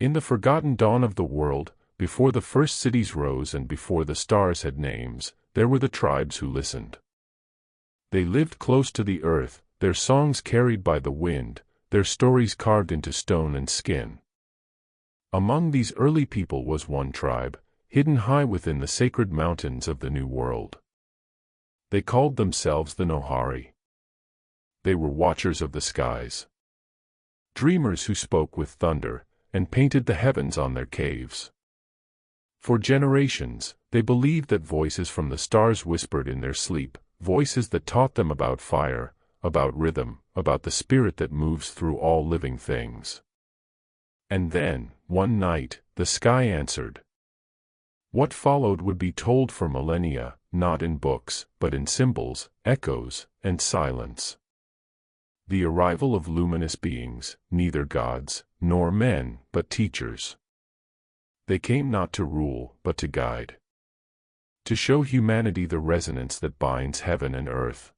In the forgotten dawn of the world, before the first cities rose and before the stars had names, there were the tribes who listened. They lived close to the earth, their songs carried by the wind, their stories carved into stone and skin. Among these early people was one tribe, hidden high within the sacred mountains of the New World. They called themselves the Nohari. They were watchers of the skies, dreamers who spoke with thunder, and painted the heavens on their caves. For generations, they believed that voices from the stars whispered in their sleep, voices that taught them about fire, about rhythm, about the spirit that moves through all living things. And then, one night, the sky answered. What followed would be told for millennia, not in books, but in symbols, echoes, and silence. The arrival of luminous beings, neither gods, nor men, but teachers. They came not to rule, but to guide. To show humanity the resonance that binds heaven and earth.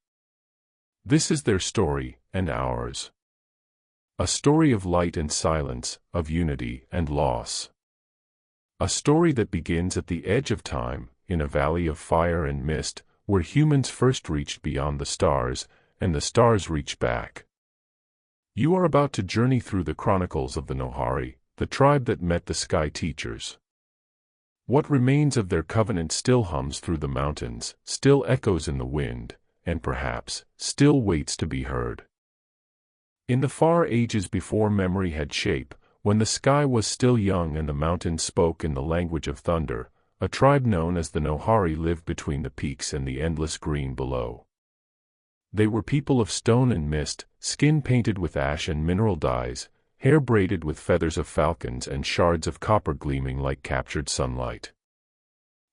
This is their story, and ours. A story of light and silence, of unity and loss. A story that begins at the edge of time, in a valley of fire and mist, where humans first reached beyond the stars, and the stars reached back. You are about to journey through the chronicles of the Nohari, the tribe that met the sky teachers. What remains of their covenant still hums through the mountains, still echoes in the wind, and perhaps, still waits to be heard. In the far ages before memory had shape, when the sky was still young and the mountains spoke in the language of thunder, a tribe known as the Nohari lived between the peaks and the endless green below. They were people of stone and mist, skin painted with ash and mineral dyes, hair braided with feathers of falcons and shards of copper gleaming like captured sunlight.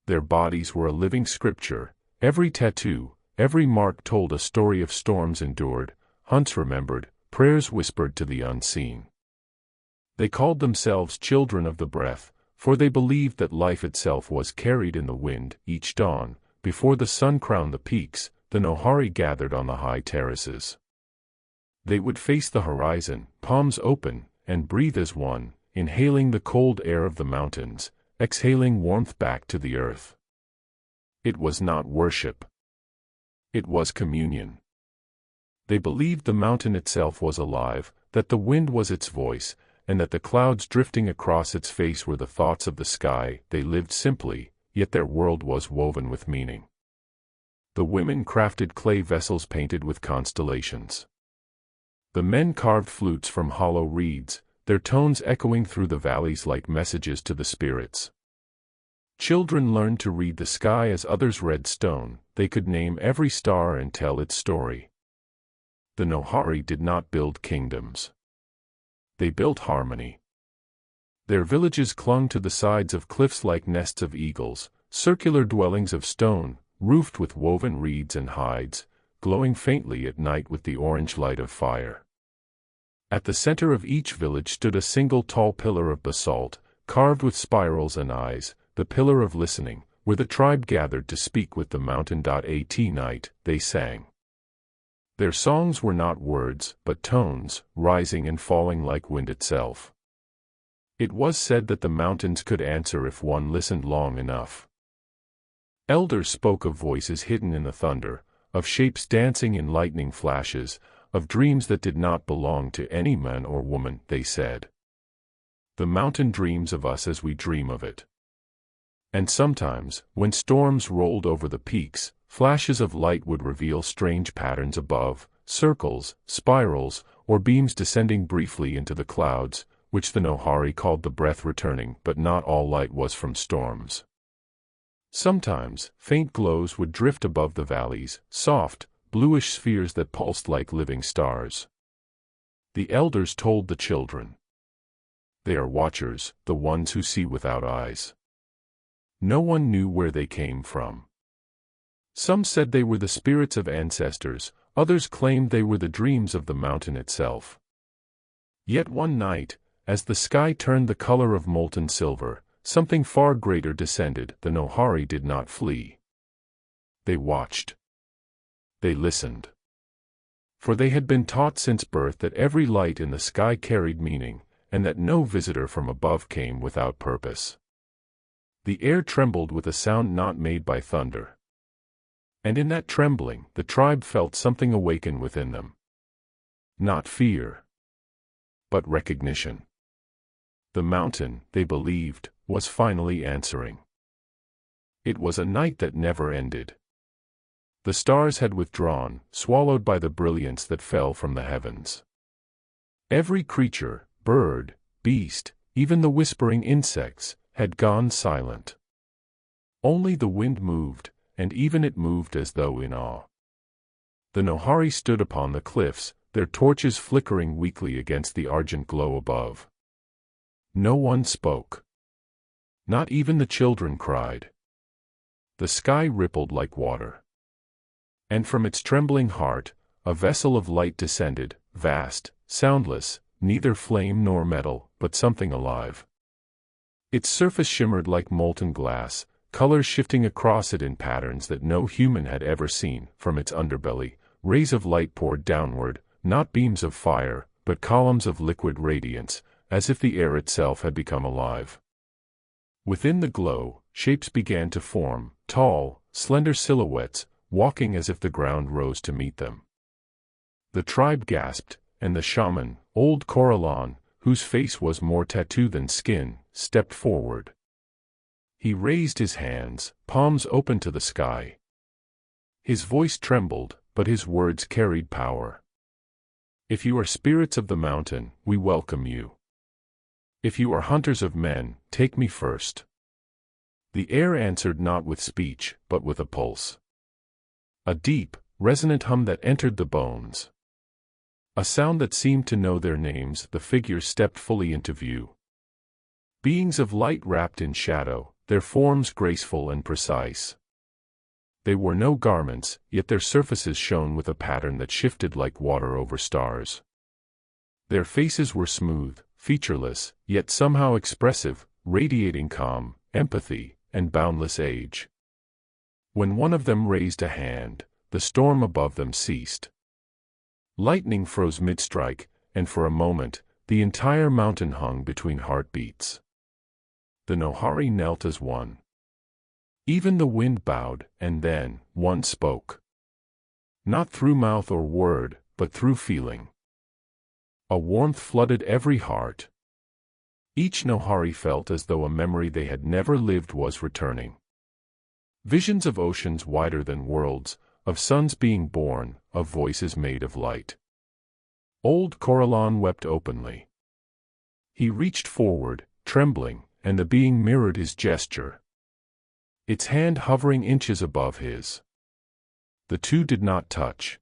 Their bodies were a living scripture, every tattoo, every mark told a story of storms endured, hunts remembered, prayers whispered to the unseen. They called themselves children of the breath, for they believed that life itself was carried in the wind. Each dawn, before the sun crowned the peaks, the Nohari gathered on the high terraces. They would face the horizon, palms open, and breathe as one, inhaling the cold air of the mountains, exhaling warmth back to the earth. It was not worship. It was communion. They believed the mountain itself was alive, that the wind was its voice, and that the clouds drifting across its face were the thoughts of the sky. They lived simply, yet their world was woven with meaning. The women crafted clay vessels painted with constellations. The men carved flutes from hollow reeds, their tones echoing through the valleys like messages to the spirits. Children learned to read the sky as others read stone. They could name every star and tell its story. The Nohari did not build kingdoms. They built harmony. Their villages clung to the sides of cliffs like nests of eagles, circular dwellings of stone, roofed with woven reeds and hides, glowing faintly at night with the orange light of fire. At the center of each village stood a single tall pillar of basalt, carved with spirals and eyes, the pillar of listening, where the tribe gathered to speak with the mountain. At night, they sang. Their songs were not words, but tones, rising and falling like wind itself. It was said that the mountains could answer if one listened long enough. Elders spoke of voices hidden in the thunder, of shapes dancing in lightning flashes, of dreams that did not belong to any man or woman. They said, "The mountain dreams of us as we dream of it." And sometimes, when storms rolled over the peaks, flashes of light would reveal strange patterns above, circles, spirals, or beams descending briefly into the clouds, which the Nohari called the breath returning. But not all light was from storms. Sometimes, faint glows would drift above the valleys, soft, bluish spheres that pulsed like living stars. The elders told the children, "They are watchers, the ones who see without eyes." No one knew where they came from. Some said they were the spirits of ancestors, others claimed they were the dreams of the mountain itself. Yet one night, as the sky turned the color of molten silver, something far greater descended. The Nohari did not flee. They watched. They listened. For they had been taught since birth that every light in the sky carried meaning, and that no visitor from above came without purpose. The air trembled with a sound not made by thunder. And in that trembling, the tribe felt something awaken within them. Not fear, but recognition. The mountain, they believed, was finally answering. It was a night that never ended. The stars had withdrawn, swallowed by the brilliance that fell from the heavens. Every creature, bird, beast, even the whispering insects, had gone silent. Only the wind moved, and even it moved as though in awe. The Nohari stood upon the cliffs, their torches flickering weakly against the argent glow above. No one spoke. Not even the children cried. The sky rippled like water. And from its trembling heart, a vessel of light descended, vast, soundless, neither flame nor metal, but something alive. Its surface shimmered like molten glass, colors shifting across it in patterns that no human had ever seen. From its underbelly, rays of light poured downward, not beams of fire, but columns of liquid radiance, as if the air itself had become alive. Within the glow, shapes began to form, tall, slender silhouettes, walking as if the ground rose to meet them. The tribe gasped, and the shaman, old Coralon, whose face was more tattoo than skin, stepped forward. He raised his hands, palms open to the sky. His voice trembled, but his words carried power. If you are spirits of the mountain, we welcome you. If you are hunters of men, take me first. The air answered not with speech, but with a pulse. A deep, resonant hum that entered the bones. A sound that seemed to know their names. The figures stepped fully into view. Beings of light wrapped in shadow, their forms graceful and precise. They wore no garments, yet their surfaces shone with a pattern that shifted like water over stars. Their faces were smooth, featureless, yet somehow expressive, radiating calm, empathy, and boundless age. When one of them raised a hand, the storm above them ceased. Lightning froze mid-strike, and for a moment, the entire mountain hung between heartbeats. The Nohari knelt as one. Even the wind bowed, and then, one spoke. Not through mouth or word, but through feeling. A warmth flooded every heart. Each Nohari felt as though a memory they had never lived was returning. Visions of oceans wider than worlds, of suns being born, of voices made of light. Old Coralon wept openly. He reached forward, trembling, and the being mirrored his gesture. Its hand hovering inches above his. The two did not touch.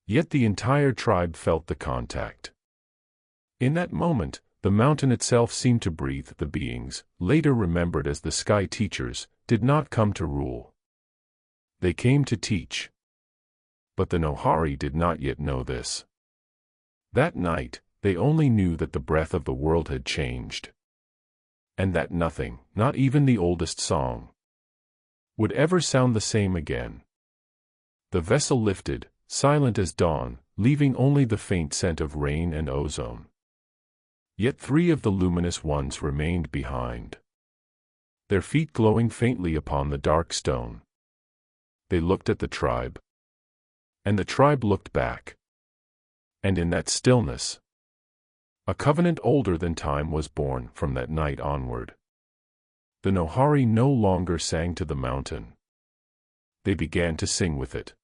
Yet the entire tribe felt the contact. In that moment, the mountain itself seemed to breathe. The beings, later remembered as the Sky Teachers, did not come to rule. They came to teach. But the Nohari did not yet know this. That night, they only knew that the breath of the world had changed. And that nothing, not even the oldest song, would ever sound the same again. The vessel lifted, silent as dawn, leaving only the faint scent of rain and ozone. Yet three of the luminous ones remained behind. Their feet glowing faintly upon the dark stone. They looked at the tribe. And the tribe looked back. And in that stillness, a covenant older than time was born. From that night onward, the Nohari no longer sang to the mountain. They began to sing with it.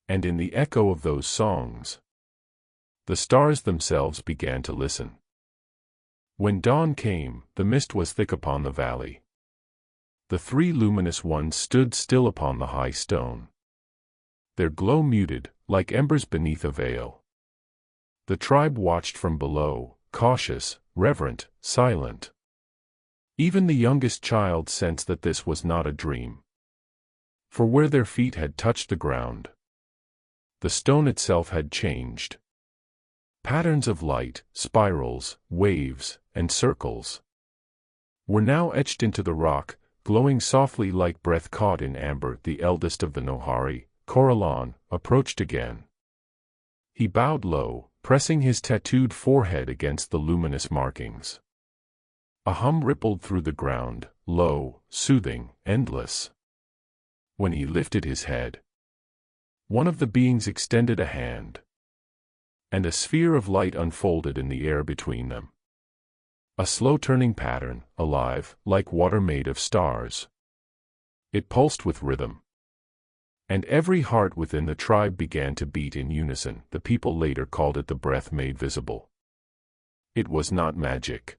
And in the echo of those songs, the stars themselves began to listen. When dawn came, the mist was thick upon the valley. The three luminous ones stood still upon the high stone. Their glow muted, like embers beneath a veil. The tribe watched from below, cautious, reverent, silent. Even the youngest child sensed that this was not a dream. For where their feet had touched the ground, the stone itself had changed. Patterns of light, spirals, waves, and circles were now etched into the rock, glowing softly like breath caught in amber. The eldest of the Nohari, Coralon, approached again. He bowed low, pressing his tattooed forehead against the luminous markings. A hum rippled through the ground, low, soothing, endless. When he lifted his head, one of the beings extended a hand, and a sphere of light unfolded in the air between them. A slow-turning pattern, alive, like water made of stars. It pulsed with rhythm, and every heart within the tribe began to beat in unison. The people later called it the breath made visible. It was not magic.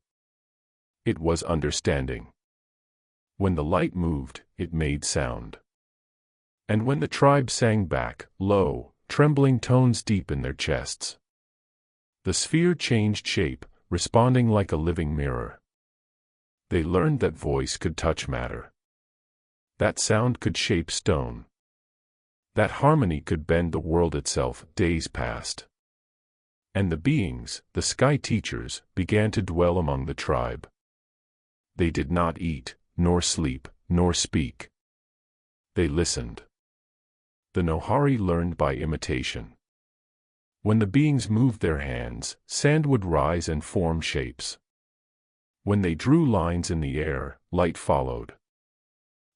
It was understanding. When the light moved, it made sound. And when the tribe sang back, low, trembling tones deep in their chests, the sphere changed shape, responding like a living mirror. They learned that voice could touch matter. That sound could shape stone. That harmony could bend the world itself. Days passed, and the beings, the sky teachers, began to dwell among the tribe. They did not eat, nor sleep, nor speak. They listened. The Nohari learned by imitation. When the beings moved their hands, sand would rise and form shapes. When they drew lines in the air, light followed.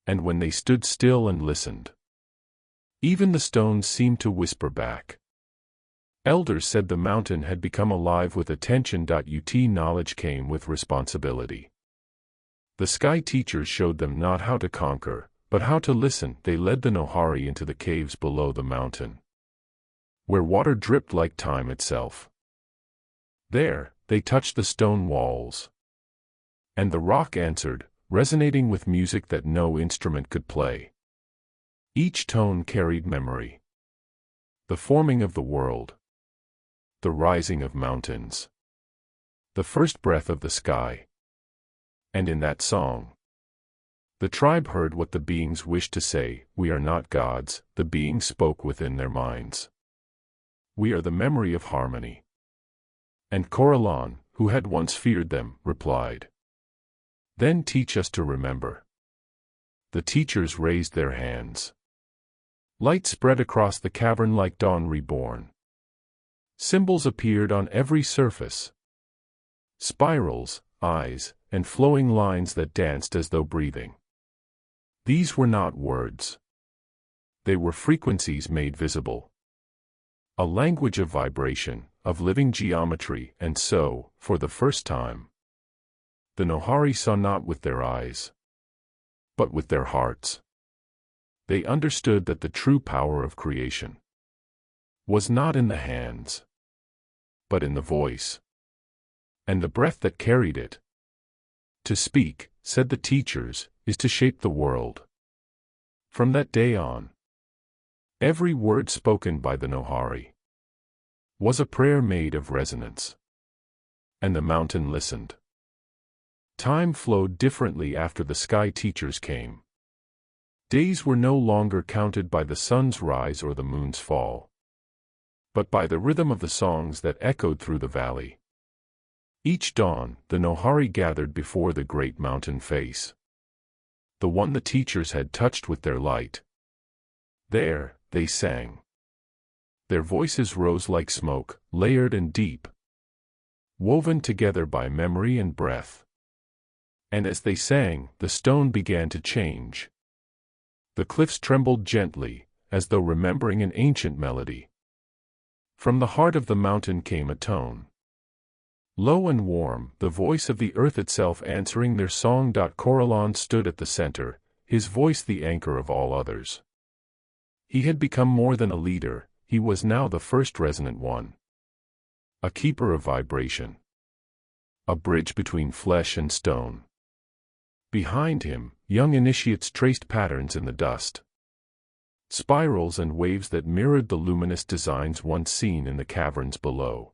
And when they stood still and listened, even the stones seemed to whisper back. Elders said the mountain had become alive with attention. Knowledge came with responsibility. The sky teachers showed them not how to conquer, but how to listen. They led the Nohari into the caves below the mountain, where water dripped like time itself. There, they touched the stone walls, and the rock answered, resonating with music that no instrument could play. Each tone carried memory. The forming of the world, the rising of mountains, the first breath of the sky. And in that song, the tribe heard what the beings wished to say. We are not gods, the beings spoke within their minds. We are the memory of harmony. And Coralon, who had once feared them, replied, then teach us to remember. The teachers raised their hands. Light spread across the cavern like dawn reborn. Symbols appeared on every surface. Spirals, eyes, and flowing lines that danced as though breathing. These were not words. They were frequencies made visible. A language of vibration, of living geometry. And so, for the first time, the Nohari saw not with their eyes, but with their hearts. They understood that the true power of creation was not in the hands, but in the voice, and the breath that carried it. To speak, said the teachers, is to shape the world. From that day on, every word spoken by the Nohari was a prayer made of resonance. And the mountain listened. Time flowed differently after the sky teachers came. Days were no longer counted by the sun's rise or the moon's fall, but by the rhythm of the songs that echoed through the valley. Each dawn, the Nohari gathered before the great mountain face, the one the teachers had touched with their light. There, they sang. Their voices rose like smoke, layered and deep, woven together by memory and breath. And as they sang, the stone began to change. The cliffs trembled gently, as though remembering an ancient melody. From the heart of the mountain came a tone, low and warm, the voice of the earth itself answering their song. Coralon stood at the center, his voice the anchor of all others. He had become more than a leader, he was now the first resonant one. A keeper of vibration. A bridge between flesh and stone. Behind him, young initiates traced patterns in the dust. Spirals and waves that mirrored the luminous designs once seen in the caverns below.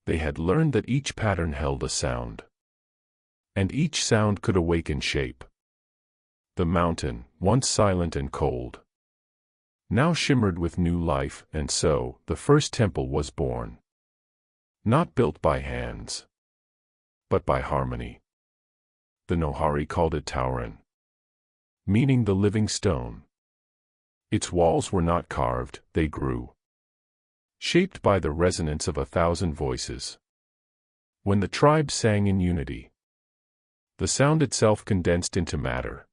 They had learned that each pattern held a sound, and each sound could awaken shape. The mountain, once silent and cold, now shimmered with new life, and so, the first temple was born. Not built by hands, but by harmony. The Nohari called it Tauran, meaning the living stone. Its walls were not carved, they grew. shaped by the resonance of 1,000 voices. When the tribe sang in unity, the sound itself condensed into matter.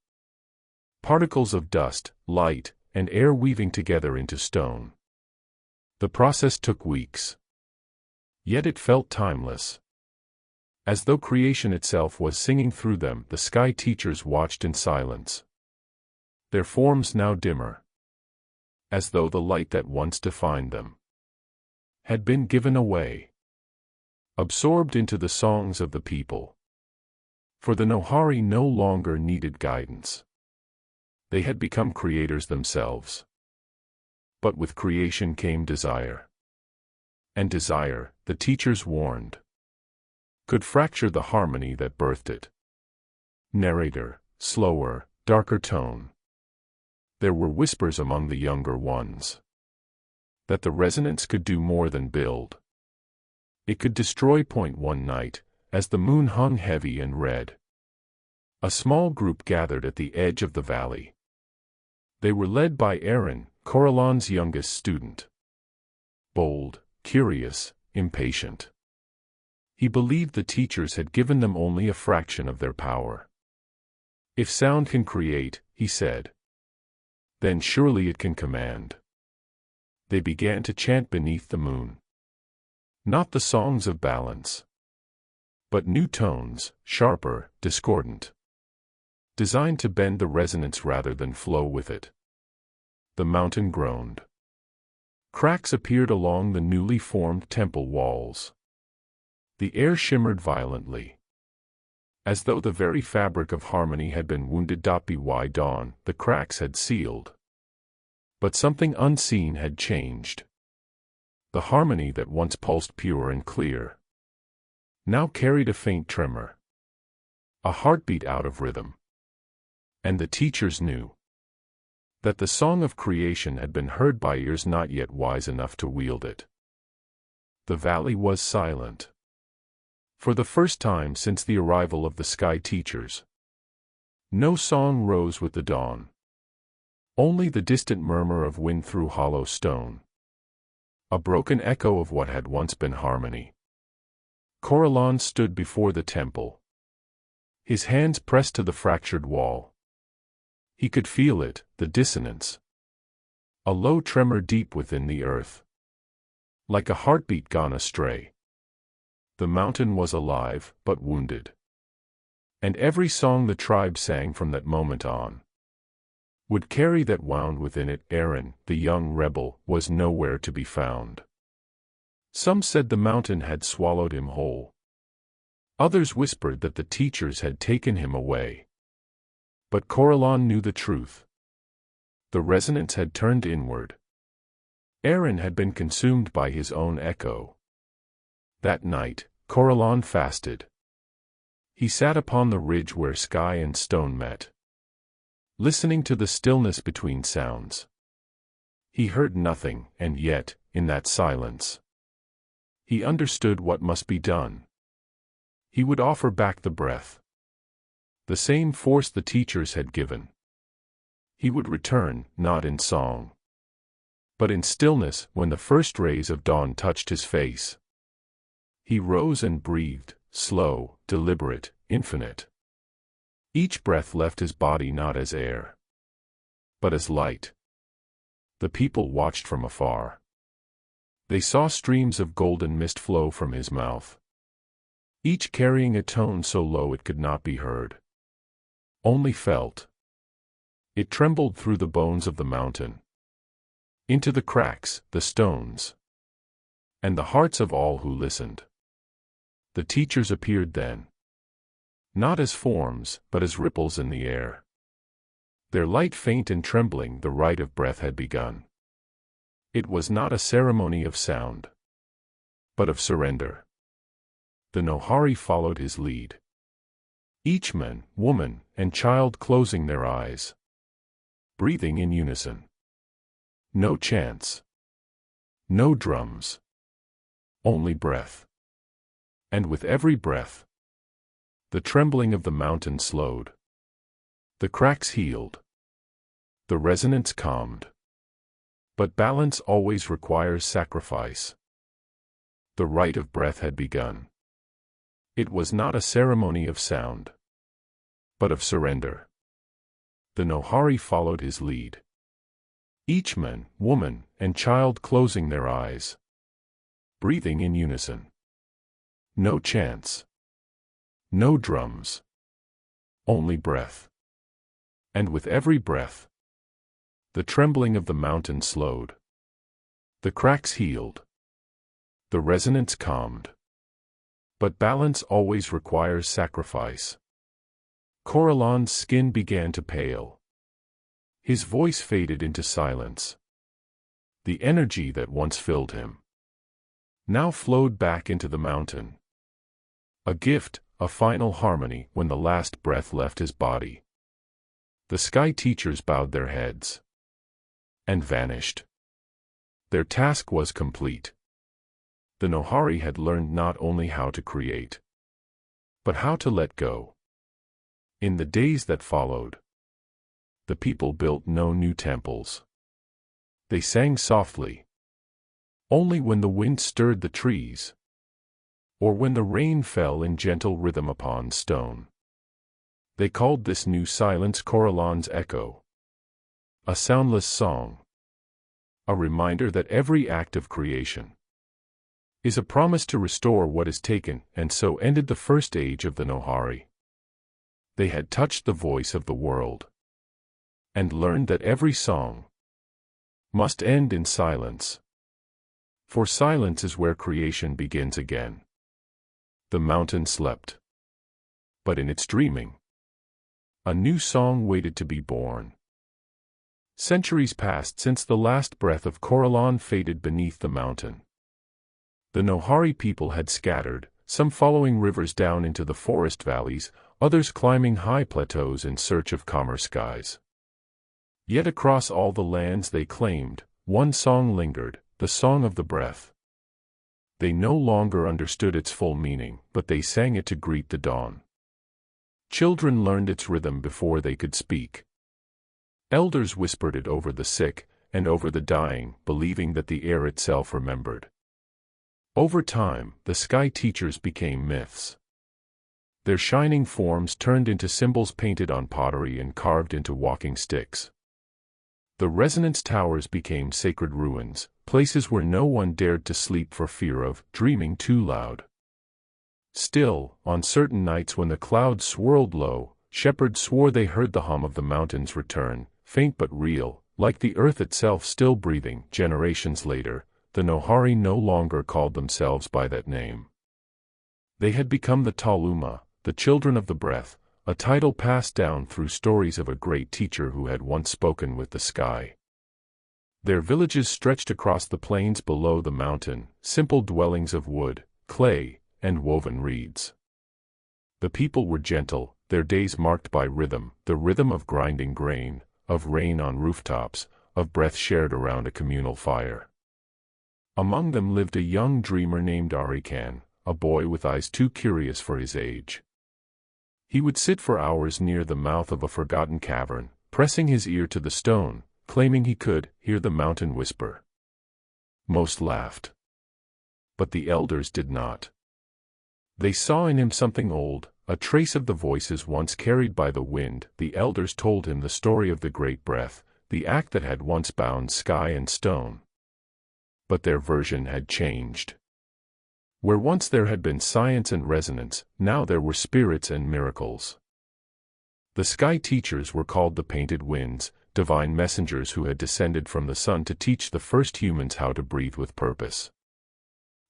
Particles of dust, light, and air weaving together into stone. The process took weeks. Yet it felt timeless. As though creation itself was singing through them, the sky teachers watched in silence. Their forms now dimmer. As though the light that once defined them had been given away. Absorbed into the songs of the people. For the Nohari no longer needed guidance. They had become creators themselves. But with creation came desire. And desire, the teachers warned, could fracture the harmony that birthed it. Narrator, slower, darker tone. There were whispers among the younger ones. That the resonance could do more than build. It could destroy. One night, as the moon hung heavy and red, a small group gathered at the edge of the valley. They were led by Aaron, Coralon's youngest student. Bold, curious, impatient. He believed the teachers had given them only a fraction of their power. If sound can create, he said, then surely it can command. They began to chant beneath the moon. Not the songs of balance, but new tones, sharper, discordant. Designed to bend the resonance rather than flow with it. The mountain groaned. Cracks appeared along the newly formed temple walls. The air shimmered violently. As though the very fabric of harmony had been wounded. By dawn, the cracks had sealed. But something unseen had changed. The harmony that once pulsed pure and clear now carried a faint tremor. A heartbeat out of rhythm. And the teachers knew that the song of creation had been heard by ears not yet wise enough to wield it. The valley was silent. For the first time since the arrival of the sky teachers. No song rose with the dawn. Only the distant murmur of wind through hollow stone. A broken echo of what had once been harmony. Coralon stood before the temple. His hands pressed to the fractured wall. He could feel it, the dissonance. A low tremor deep within the earth. Like a heartbeat gone astray. The mountain was alive, but wounded. And every song the tribe sang from that moment on would carry that wound within it. Aaron, the young rebel, was nowhere to be found. Some said the mountain had swallowed him whole. Others whispered that the teachers had taken him away. But Coralon knew the truth. The resonance had turned inward. Aaron had been consumed by his own echo. That night, Coralon fasted. He sat upon the ridge where sky and stone met. Listening to the stillness between sounds. He heard nothing, and yet, in that silence, he understood what must be done. He would offer back the breath. The same force the teachers had given. He would return, not in song, but in stillness. When the first rays of dawn touched his face, he rose and breathed, slow, deliberate, infinite. Each breath left his body not as air, but as light. The people watched from afar. They saw streams of golden mist flow from his mouth, each carrying a tone so low it could not be heard. Only felt. It trembled through the bones of the mountain, into the cracks, the stones, and the hearts of all who listened. The teachers appeared then, not as forms, but as ripples in the air. Their light faint and trembling, the rite of breath had begun. It was not a ceremony of sound, but of surrender. The Nohari followed his lead. Each man, woman, and child closing their eyes, breathing in unison. No chants, no drums, only breath. And with every breath, the trembling of the mountain slowed. The cracks healed. The resonance calmed. But balance always requires sacrifice. The rite of breath had begun. It was not a ceremony of sound, but of surrender. The Nohari followed his lead. Each man, woman, and child closing their eyes, breathing in unison. No chants. No drums. Only breath. And with every breath, the trembling of the mountain slowed. The cracks healed. The resonance calmed. But balance always requires sacrifice. Coralon's skin began to pale. His voice faded into silence. The energy that once filled him now flowed back into the mountain. A gift, a final harmony when the last breath left his body. The sky teachers bowed their heads and vanished. Their task was complete. The Nohari had learned not only how to create, but how to let go. In the days that followed, the people built no new temples. They sang softly, only when the wind stirred the trees, or when the rain fell in gentle rhythm upon stone. They called this new silence Coralon's echo. A soundless song. A reminder that every act of creation is a promise to restore what is taken, and so ended the first age of the Nohari. They had touched the voice of the world, and learned that every song must end in silence. For silence is where creation begins again. The mountain slept, but in its dreaming, a new song waited to be born. Centuries passed since the last breath of Coralon faded beneath the mountain. The Nohari people had scattered, some following rivers down into the forest valleys, others climbing high plateaus in search of calmer skies. Yet across all the lands they claimed, one song lingered, the song of the breath. They no longer understood its full meaning, but they sang it to greet the dawn. Children learned its rhythm before they could speak. Elders whispered it over the sick, and over the dying, believing that the air itself remembered. Over time, the sky teachers became myths. Their shining forms turned into symbols painted on pottery and carved into walking sticks. The resonance towers became sacred ruins, places where no one dared to sleep for fear of dreaming too loud. Still, on certain nights when the clouds swirled low, shepherds swore they heard the hum of the mountains return, faint but real, like the earth itself still breathing. Generations later, the Nohari no longer called themselves by that name. They had become the Taluma, the children of the breath, a title passed down through stories of a great teacher who had once spoken with the sky. Their villages stretched across the plains below the mountain, simple dwellings of wood, clay, and woven reeds. The people were gentle, their days marked by rhythm, the rhythm of grinding grain, of rain on rooftops, of breath shared around a communal fire. Among them lived a young dreamer named Arikan, a boy with eyes too curious for his age. He would sit for hours near the mouth of a forgotten cavern, pressing his ear to the stone, claiming he could hear the mountain whisper. Most laughed, but the elders did not. They saw in him something old, a trace of the voices once carried by the wind. The elders told him the story of the great breath, the act that had once bound sky and stone. But their version had changed. Where once there had been science and resonance, now there were spirits and miracles. The sky teachers were called the painted winds, divine messengers who had descended from the sun to teach the first humans how to breathe with purpose.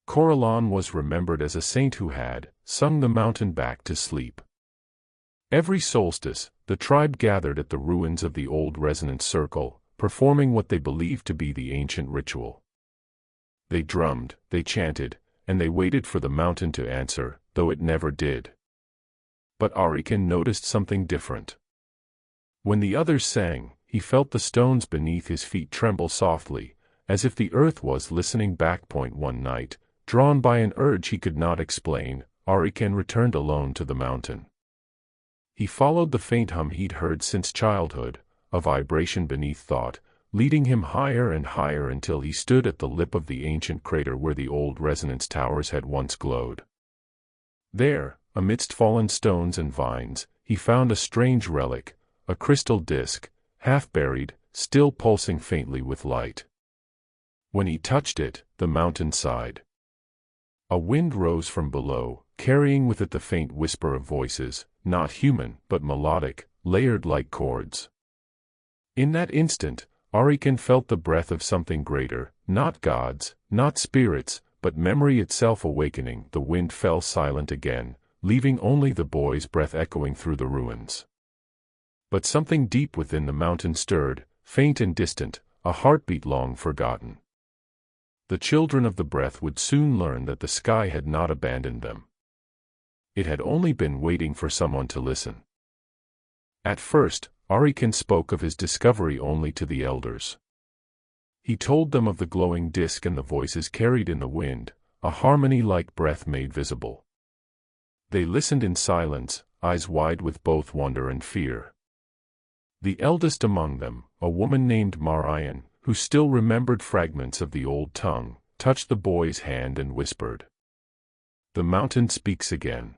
Coralon was remembered as a saint who had sung the mountain back to sleep. Every solstice, the tribe gathered at the ruins of the old resonance circle, performing what they believed to be the ancient ritual. They drummed, they chanted, and they waited for the mountain to answer, though it never did. But Arikan noticed something different. When the others sang, he felt the stones beneath his feet tremble softly, as if the earth was listening back. One night, drawn by an urge he could not explain, Arikan returned alone to the mountain. He followed the faint hum he'd heard since childhood, a vibration beneath thought, leading him higher and higher until he stood at the lip of the ancient crater where the old resonance towers had once glowed. There, amidst fallen stones and vines, he found a strange relic, a crystal disk, half buried, still pulsing faintly with light. When he touched it, the mountain sighed. A wind rose from below, carrying with it the faint whisper of voices, not human but melodic, layered like chords. In that instant, Ariken felt the breath of something greater, not gods, not spirits, but memory itself awakening. The wind fell silent again, leaving only the boy's breath echoing through the ruins. But something deep within the mountain stirred, faint and distant, a heartbeat long forgotten. The children of the breath would soon learn that the sky had not abandoned them. It had only been waiting for someone to listen. At first, Ariken spoke of his discovery only to the elders. He told them of the glowing disk and the voices carried in the wind, a harmony like breath made visible. They listened in silence, eyes wide with both wonder and fear. The eldest among them, a woman named Marian, who still remembered fragments of the old tongue, touched the boy's hand and whispered, "The mountain speaks again.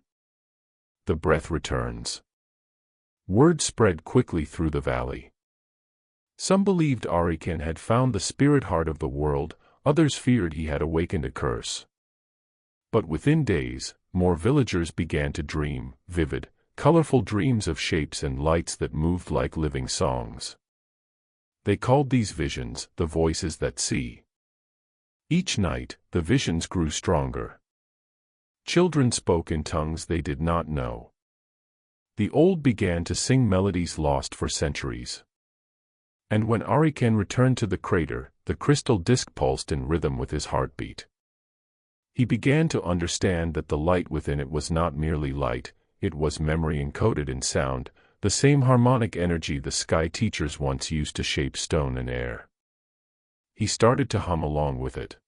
The breath returns." Word spread quickly through the valley. Some believed Ariken had found the spirit heart of the world, others feared he had awakened a curse. But within days, more villagers began to dream, vivid, colorful dreams of shapes and lights that moved like living songs. They called these visions the voices that see. Each night, the visions grew stronger. Children spoke in tongues they did not know. The old began to sing melodies lost for centuries. And when Ariken returned to the crater, the crystal disk pulsed in rhythm with his heartbeat. He began to understand that the light within it was not merely light, it was memory encoded in sound, the same harmonic energy the sky teachers once used to shape stone and air. He started to hum along with it.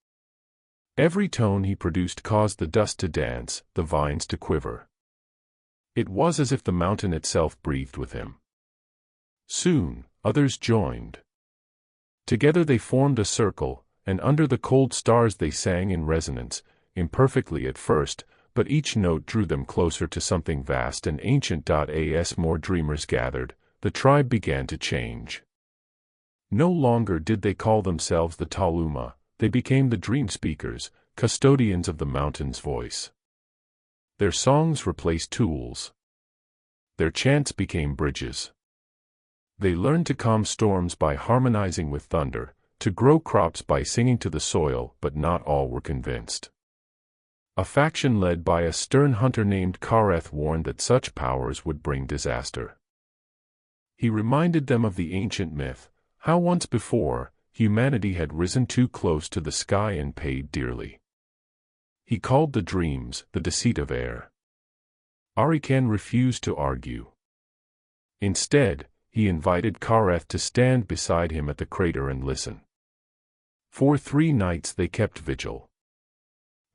Every tone he produced caused the dust to dance, the vines to quiver. It was as if the mountain itself breathed with him. Soon, others joined. Together they formed a circle, and under the cold stars they sang in resonance, imperfectly at first, but each note drew them closer to something vast and ancient. As more dreamers gathered, the tribe began to change. No longer did they call themselves the Taluma, they became the dream speakers, custodians of the mountain's voice. Their songs replaced tools. Their chants became bridges. They learned to calm storms by harmonizing with thunder, to grow crops by singing to the soil, but not all were convinced. A faction led by a stern hunter named Kareth warned that such powers would bring disaster. He reminded them of the ancient myth, how once before, humanity had risen too close to the sky and paid dearly. He called the dreams the deceit of air. Ariken refused to argue. Instead, he invited Kareth to stand beside him at the crater and listen. For 3 nights they kept vigil.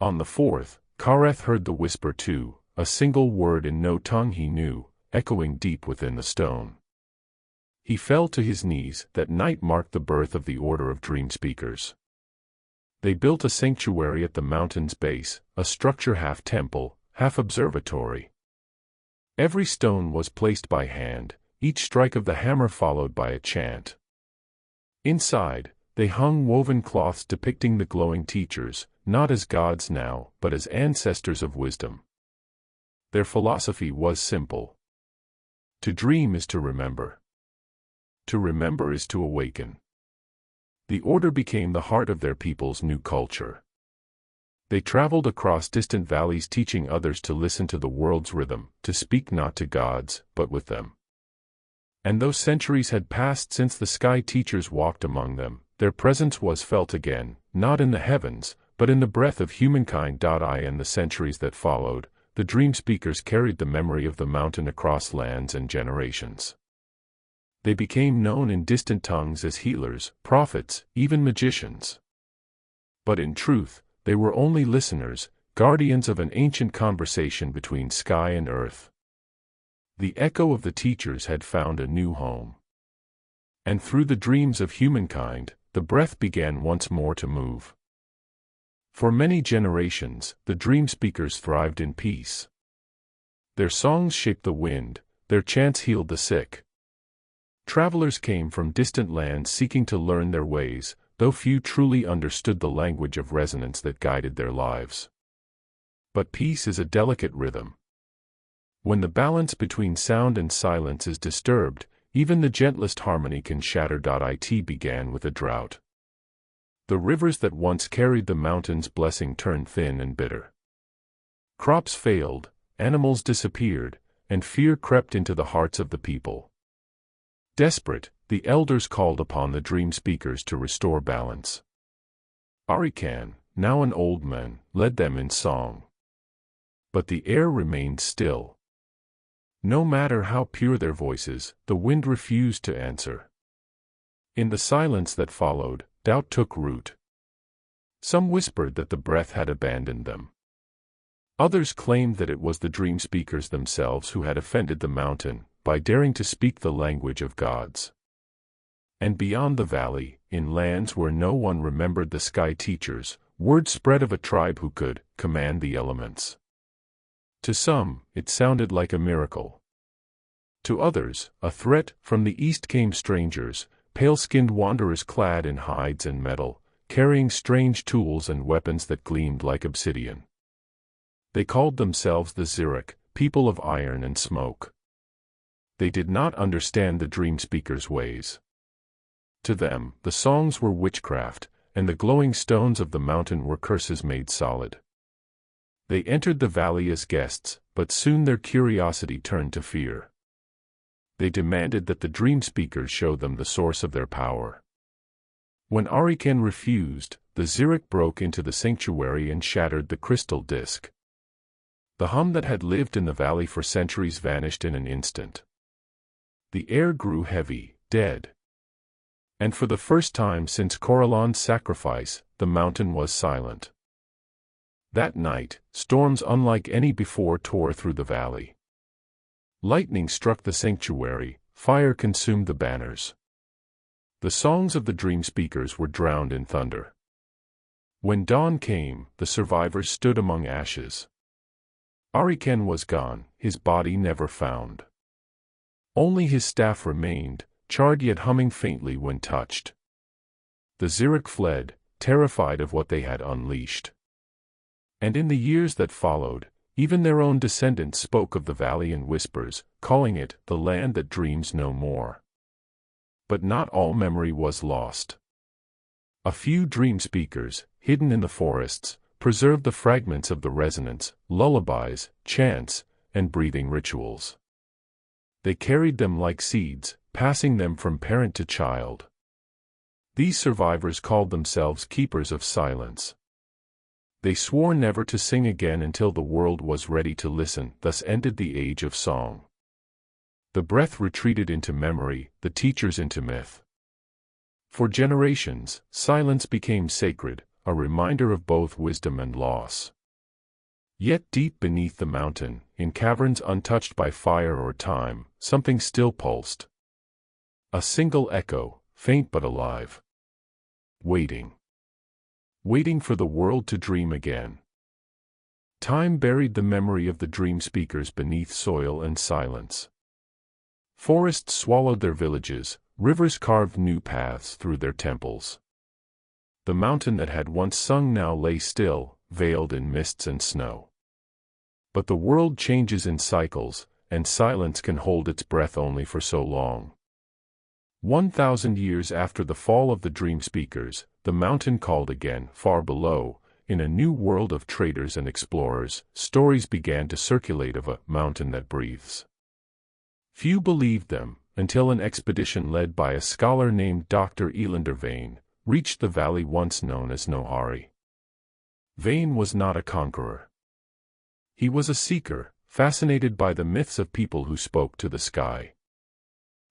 On the 4th, Kareth heard the whisper too, a single word in no tongue he knew, echoing deep within the stone. He fell to his knees. That night marked the birth of the Order of Dream Speakers. They built a sanctuary at the mountain's base, a structure half temple, half observatory. Every stone was placed by hand, each strike of the hammer followed by a chant. Inside, they hung woven cloths depicting the glowing teachers, not as gods now, but as ancestors of wisdom. Their philosophy was simple. To dream is to remember. To remember is to awaken. The order became the heart of their people's new culture. They traveled across distant valleys teaching others to listen to the world's rhythm, to speak not to gods, but with them. And though centuries had passed since the sky teachers walked among them, their presence was felt again, not in the heavens, but in the breath of humankind. In the centuries that followed, the dream speakers carried the memory of the mountain across lands and generations. They became known in distant tongues as healers, prophets, even magicians. But in truth, they were only listeners, guardians of an ancient conversation between sky and earth. The echo of the teachers had found a new home. And through the dreams of humankind, the breath began once more to move. For many generations, the dream speakers thrived in peace. Their songs shaped the wind, their chants healed the sick. Travelers came from distant lands seeking to learn their ways, though few truly understood the language of resonance that guided their lives. But peace is a delicate rhythm. When the balance between sound and silence is disturbed, even the gentlest harmony can shatter. It began with a drought. The rivers that once carried the mountain's blessing turned thin and bitter. Crops failed, animals disappeared, and fear crept into the hearts of the people. Desperate, the elders called upon the dream speakers to restore balance. Arikan, now an old man, led them in song. But the air remained still. No matter how pure their voices, the wind refused to answer. In the silence that followed, doubt took root. Some whispered that the breath had abandoned them. Others claimed that it was the dream speakers themselves who had offended the mountain by daring to speak the language of gods. And beyond the valley, in lands where no one remembered the sky teachers, word spread of a tribe who could command the elements. To some, it sounded like a miracle. To others, a threat. From the east came strangers, pale-skinned wanderers clad in hides and metal, carrying strange tools and weapons that gleamed like obsidian. They called themselves the Zirik, people of iron and smoke. They did not understand the dream speaker's ways. To them, the songs were witchcraft, and the glowing stones of the mountain were curses made solid. They entered the valley as guests, but soon their curiosity turned to fear. They demanded that the dream speakers show them the source of their power. When Arikan refused, the Zirik broke into the sanctuary and shattered the crystal disk. The hum that had lived in the valley for centuries vanished in an instant. The air grew heavy, dead. And for the first time since Coralon's sacrifice, the mountain was silent. That night, storms unlike any before tore through the valley. Lightning struck the sanctuary, fire consumed the banners. The songs of the dream speakers were drowned in thunder. When dawn came, the survivors stood among ashes. Arikan was gone, his body never found. Only his staff remained, charred yet humming faintly when touched. The Zirik fled, terrified of what they had unleashed. And in the years that followed, even their own descendants spoke of the valley in whispers, calling it the land that dreams no more. But not all memory was lost. A few dream speakers, hidden in the forests, preserved the fragments of the resonance, lullabies, chants, and breathing rituals. They carried them like seeds, passing them from parent to child. These survivors called themselves keepers of silence. They swore never to sing again until the world was ready to listen. Thus ended the age of song. The breath retreated into memory, the teachers into myth. For generations, silence became sacred, a reminder of both wisdom and loss. Yet deep beneath the mountain, in caverns untouched by fire or time, something still pulsed. A single echo, faint but alive. Waiting. Waiting for the world to dream again. Time buried the memory of the dream speakers beneath soil and silence. Forests swallowed their villages, rivers carved new paths through their temples. The mountain that had once sung now lay still, veiled in mists and snow. But the world changes in cycles, and silence can hold its breath only for so long. 1,000 years after the fall of the dream speakers, the mountain called again. Far below, in a new world of traders and explorers, stories began to circulate of a mountain that breathes. Few believed them, until an expedition led by a scholar named Dr. Elander Vane reached the valley once known as Nohari. Vane was not a conqueror. He was a seeker, fascinated by the myths of people who spoke to the sky.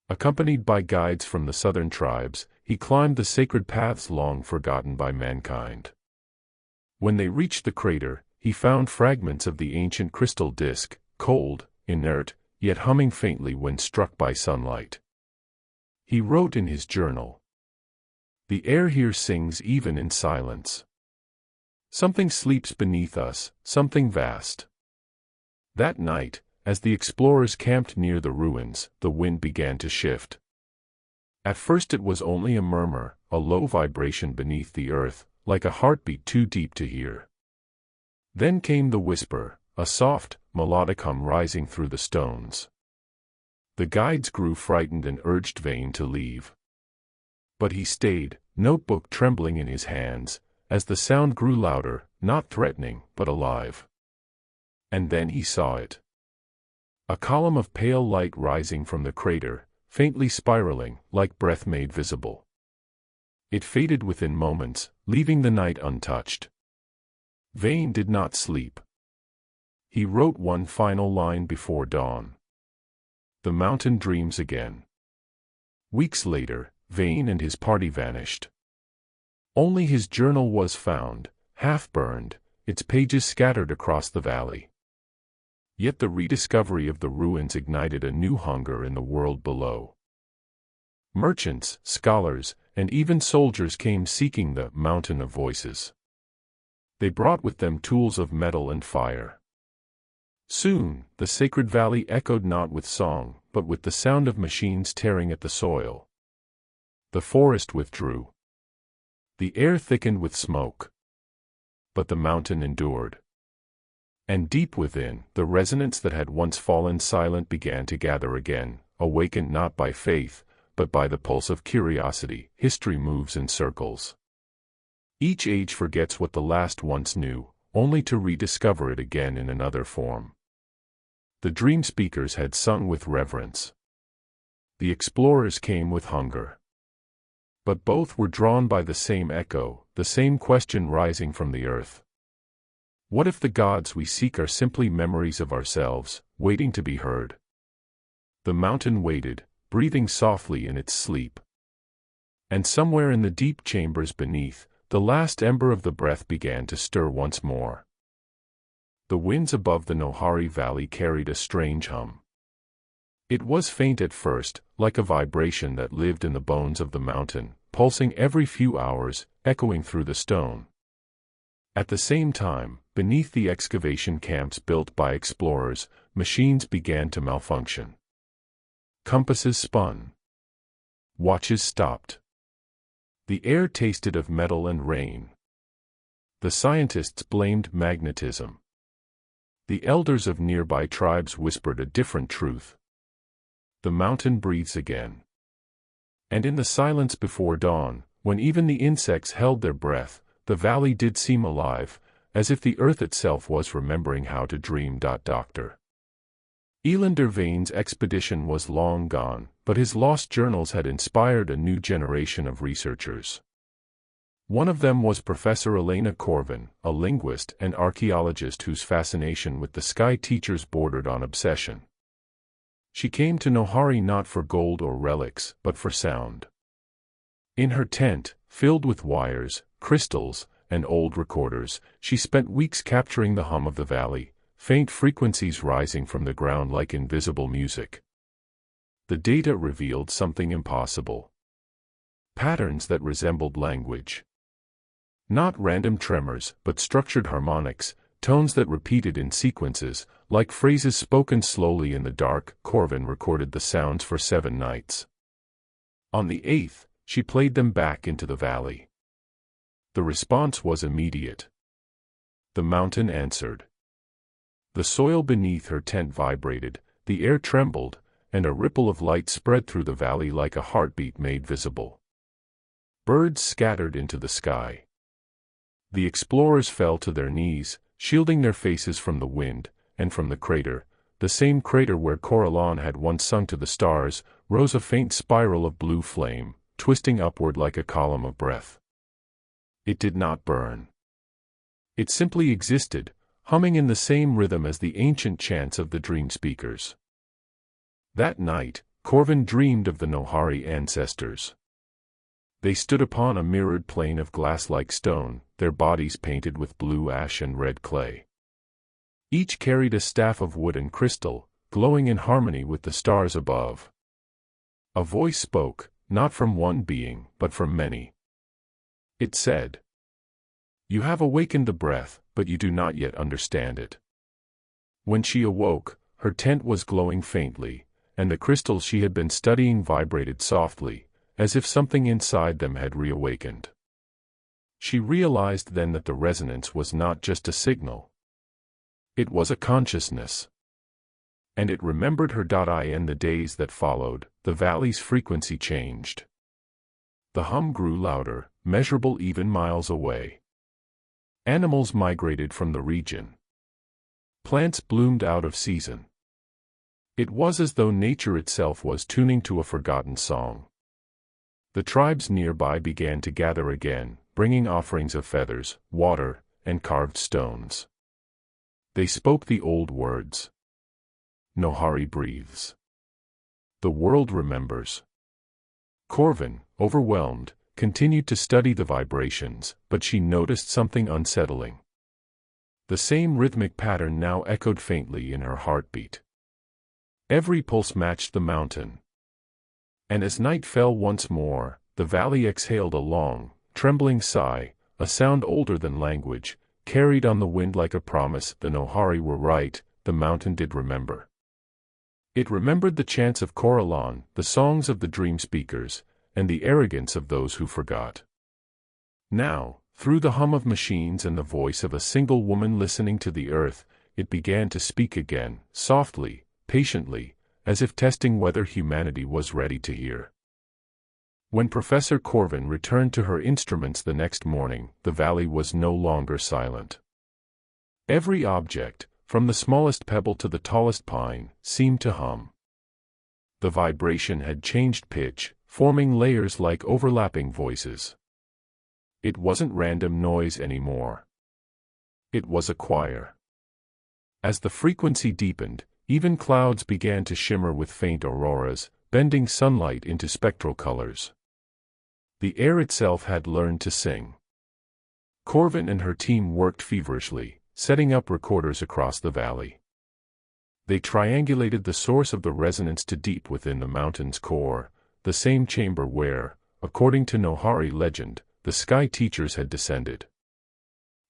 Accompanied by guides from the southern tribes, he climbed the sacred paths long forgotten by mankind. When they reached the crater, he found fragments of the ancient crystal disk, cold, inert, yet humming faintly when struck by sunlight. He wrote in his journal. The air here sings even in silence. Something sleeps beneath us, something vast. That night, as the explorers camped near the ruins, the wind began to shift. At first it was only a murmur, a low vibration beneath the earth, like a heartbeat too deep to hear. Then came the whisper, a soft, melodic hum rising through the stones. The guides grew frightened and urged Vane to leave. But he stayed, notebook trembling in his hands, as the sound grew louder, not threatening, but alive. And then he saw it. A column of pale light rising from the crater, faintly spiraling, like breath made visible. It faded within moments, leaving the night untouched. Vane did not sleep. He wrote one final line before dawn. The mountain dreams again. Weeks later, Vane and his party vanished. Only his journal was found, half-burned, its pages scattered across the valley. Yet the rediscovery of the ruins ignited a new hunger in the world below. Merchants, scholars, and even soldiers came seeking the mountain of voices. They brought with them tools of metal and fire. Soon, the sacred valley echoed not with song, but with the sound of machines tearing at the soil. The forest withdrew. The air thickened with smoke. But the mountain endured. And deep within, the resonance that had once fallen silent began to gather again, awakened not by faith, but by the pulse of curiosity. History moves in circles. Each age forgets what the last once knew, only to rediscover it again in another form. The dream speakers had sung with reverence. The explorers came with hunger. But both were drawn by the same echo, the same question rising from the earth. What if the gods we seek are simply memories of ourselves, waiting to be heard? The mountain waited, breathing softly in its sleep. And somewhere in the deep chambers beneath, the last ember of the breath began to stir once more. The winds above the Nohari valley carried a strange hum. It was faint at first, like a vibration that lived in the bones of the mountain, pulsing every few hours, echoing through the stone. At the same time, beneath the excavation camps built by explorers, machines began to malfunction. Compasses spun. Watches stopped. The air tasted of metal and rain. The scientists blamed magnetism. The elders of nearby tribes whispered a different truth. The mountain breathes again. And in the silence before dawn, when even the insects held their breath, the valley did seem alive, as if the earth itself was remembering how to dream. Dr. Elander Vane's expedition was long gone, but his lost journals had inspired a new generation of researchers. One of them was Professor Elena Corvin, a linguist and archaeologist whose fascination with the sky teachers bordered on obsession. She came to Nohari not for gold or relics, but for sound. In her tent, filled with wires, crystals, and old recorders, she spent weeks capturing the hum of the valley, faint frequencies rising from the ground like invisible music. The data revealed something impossible. Patterns that resembled language. Not random tremors, but structured harmonics, tones that repeated in sequences, like phrases spoken slowly in the dark. Corvin recorded the sounds for 7 nights. On the 8th, she played them back into the valley. The response was immediate. The mountain answered. The soil beneath her tent vibrated, the air trembled, and a ripple of light spread through the valley like a heartbeat made visible. Birds scattered into the sky. The explorers fell to their knees, shielding their faces from the wind, and from the crater, the same crater where Corellon had once sung to the stars, rose a faint spiral of blue flame, twisting upward like a column of breath. It did not burn. It simply existed, humming in the same rhythm as the ancient chants of the dream speakers. That night, Corvin dreamed of the Nohari ancestors. They stood upon a mirrored plain of glass-like stone, their bodies painted with blue ash and red clay. Each carried a staff of wood and crystal, glowing in harmony with the stars above. A voice spoke, not from one being, but from many. It said, "You have awakened the breath, but you do not yet understand it." When she awoke, her tent was glowing faintly, and the crystals she had been studying vibrated softly, as if something inside them had reawakened. She realized then that the resonance was not just a signal. It was a consciousness. And it remembered her. In the days that followed, the valley's frequency changed. The hum grew louder, measurable even miles away. Animals migrated from the region. Plants bloomed out of season. It was as though nature itself was tuning to a forgotten song. The tribes nearby began to gather again, bringing offerings of feathers, water, and carved stones. They spoke the old words. Nohari breathes. The world remembers. Corvin, overwhelmed, continued to study the vibrations, but she noticed something unsettling. The same rhythmic pattern now echoed faintly in her heartbeat. Every pulse matched the mountain. And as night fell once more, the valley exhaled a long, trembling sigh, a sound older than language, carried on the wind like a promise. The Nohari were right, the mountain did remember. It remembered the chants of Coralon, the songs of the dream speakers, and the arrogance of those who forgot. Now, through the hum of machines and the voice of a single woman listening to the earth, it began to speak again, softly, patiently, as if testing whether humanity was ready to hear. When Professor Corvin returned to her instruments the next morning, the valley was no longer silent. Every object, from the smallest pebble to the tallest pine, seemed to hum. The vibration had changed pitch, forming layers like overlapping voices. It wasn't random noise anymore. It was a choir. As the frequency deepened, even clouds began to shimmer with faint auroras, bending sunlight into spectral colors. The air itself had learned to sing. Corvin and her team worked feverishly, setting up recorders across the valley. They triangulated the source of the resonance to deep within the mountain's core, the same chamber where, according to Nohari legend, the sky teachers had descended.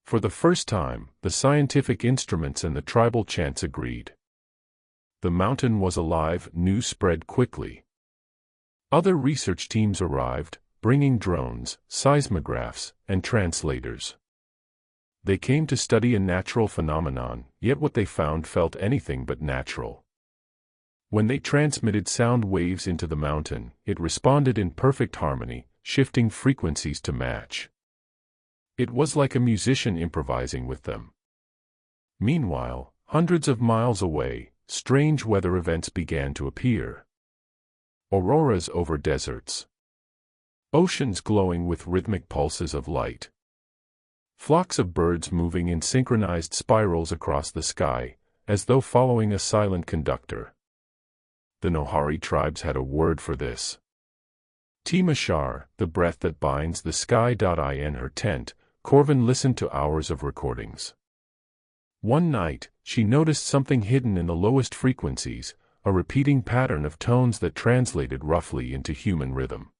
For the first time, the scientific instruments and the tribal chants agreed. The mountain was alive. News spread quickly. Other research teams arrived, bringing drones, seismographs, and translators. They came to study a natural phenomenon, yet what they found felt anything but natural. When they transmitted sound waves into the mountain, it responded in perfect harmony, shifting frequencies to match. It was like a musician improvising with them. Meanwhile, hundreds of miles away, strange weather events began to appear. Auroras over deserts. Oceans glowing with rhythmic pulses of light. Flocks of birds moving in synchronized spirals across the sky, as though following a silent conductor. The Nohari tribes had a word for this. Timashar, the breath that binds the sky. In her tent, Corvin listened to hours of recordings. One night, she noticed something hidden in the lowest frequencies, a repeating pattern of tones that translated roughly into human rhythm.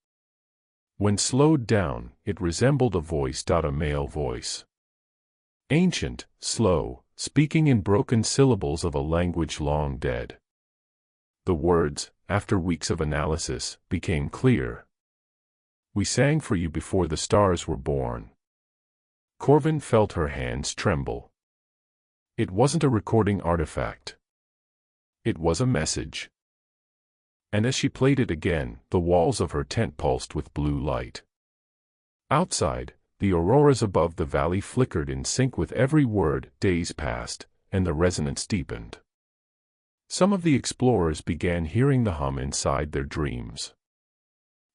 When slowed down, it resembled a voice. A male voice. Ancient, slow, speaking in broken syllables of a language long dead. The words, after weeks of analysis, became clear. "We sang for you before the stars were born." Corvin felt her hands tremble. It wasn't a recording artifact. It was a message. And as she played it again, the walls of her tent pulsed with blue light. Outside, the auroras above the valley flickered in sync with every word. Days passed, and the resonance deepened. Some of the explorers began hearing the hum inside their dreams.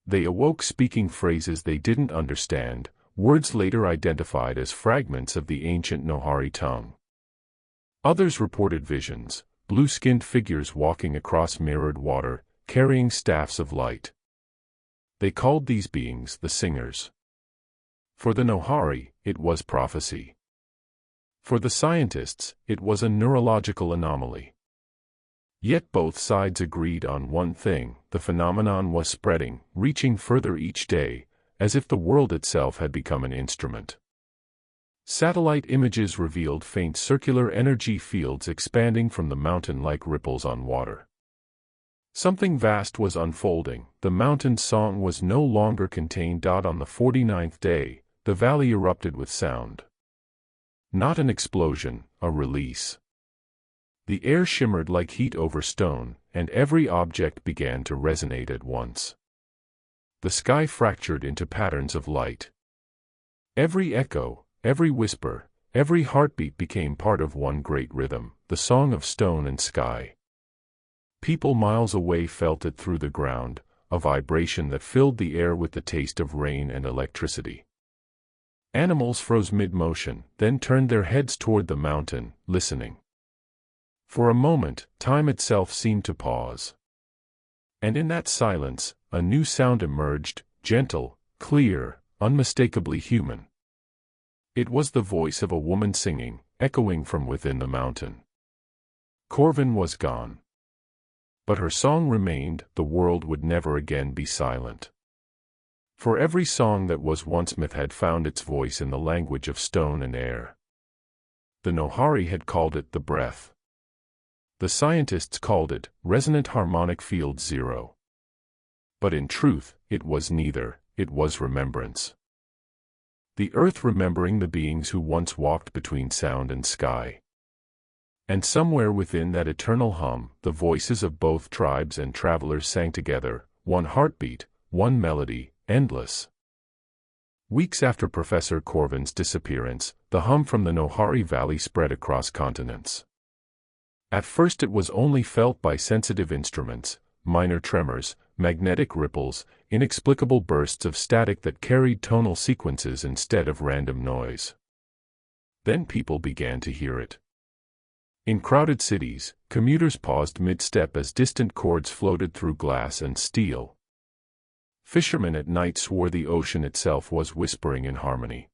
They awoke speaking phrases they didn't understand, words later identified as fragments of the ancient Nohari tongue. Others reported visions, blue-skinned figures walking across mirrored water, carrying staffs of light. They called these beings the singers. For the Nohari, it was prophecy. For the scientists, it was a neurological anomaly. Yet both sides agreed on one thing: the phenomenon was spreading, reaching further each day, as if the world itself had become an instrument. Satellite images revealed faint circular energy fields expanding from the mountain like ripples on water. Something vast was unfolding. The mountain's song was no longer contained. On the 49th day, the valley erupted with sound. Not an explosion, a release. The air shimmered like heat over stone, and every object began to resonate at once. The sky fractured into patterns of light. Every echo, every whisper, every heartbeat became part of one great rhythm, the song of stone and sky. People miles away felt it through the ground, a vibration that filled the air with the taste of rain and electricity. Animals froze mid-motion, then turned their heads toward the mountain, listening. For a moment, time itself seemed to pause. And in that silence, a new sound emerged, gentle, clear, unmistakably human. It was the voice of a woman singing, echoing from within the mountain. Corvin was gone. But her song remained. The world would never again be silent. For every song that was once myth had found its voice in the language of stone and air. The Nohari had called it the breath. The scientists called it resonant harmonic field zero. But in truth, it was neither. It was remembrance. The earth remembering the beings who once walked between sound and sky. And somewhere within that eternal hum, the voices of both tribes and travelers sang together, one heartbeat, one melody, endless. Weeks after Professor Corvin's disappearance, the hum from the Nohari Valley spread across continents. At first it was only felt by sensitive instruments, minor tremors, magnetic ripples, inexplicable bursts of static that carried tonal sequences instead of random noise. Then people began to hear it. In crowded cities, commuters paused mid-step as distant chords floated through glass and steel. Fishermen at night swore the ocean itself was whispering in harmony.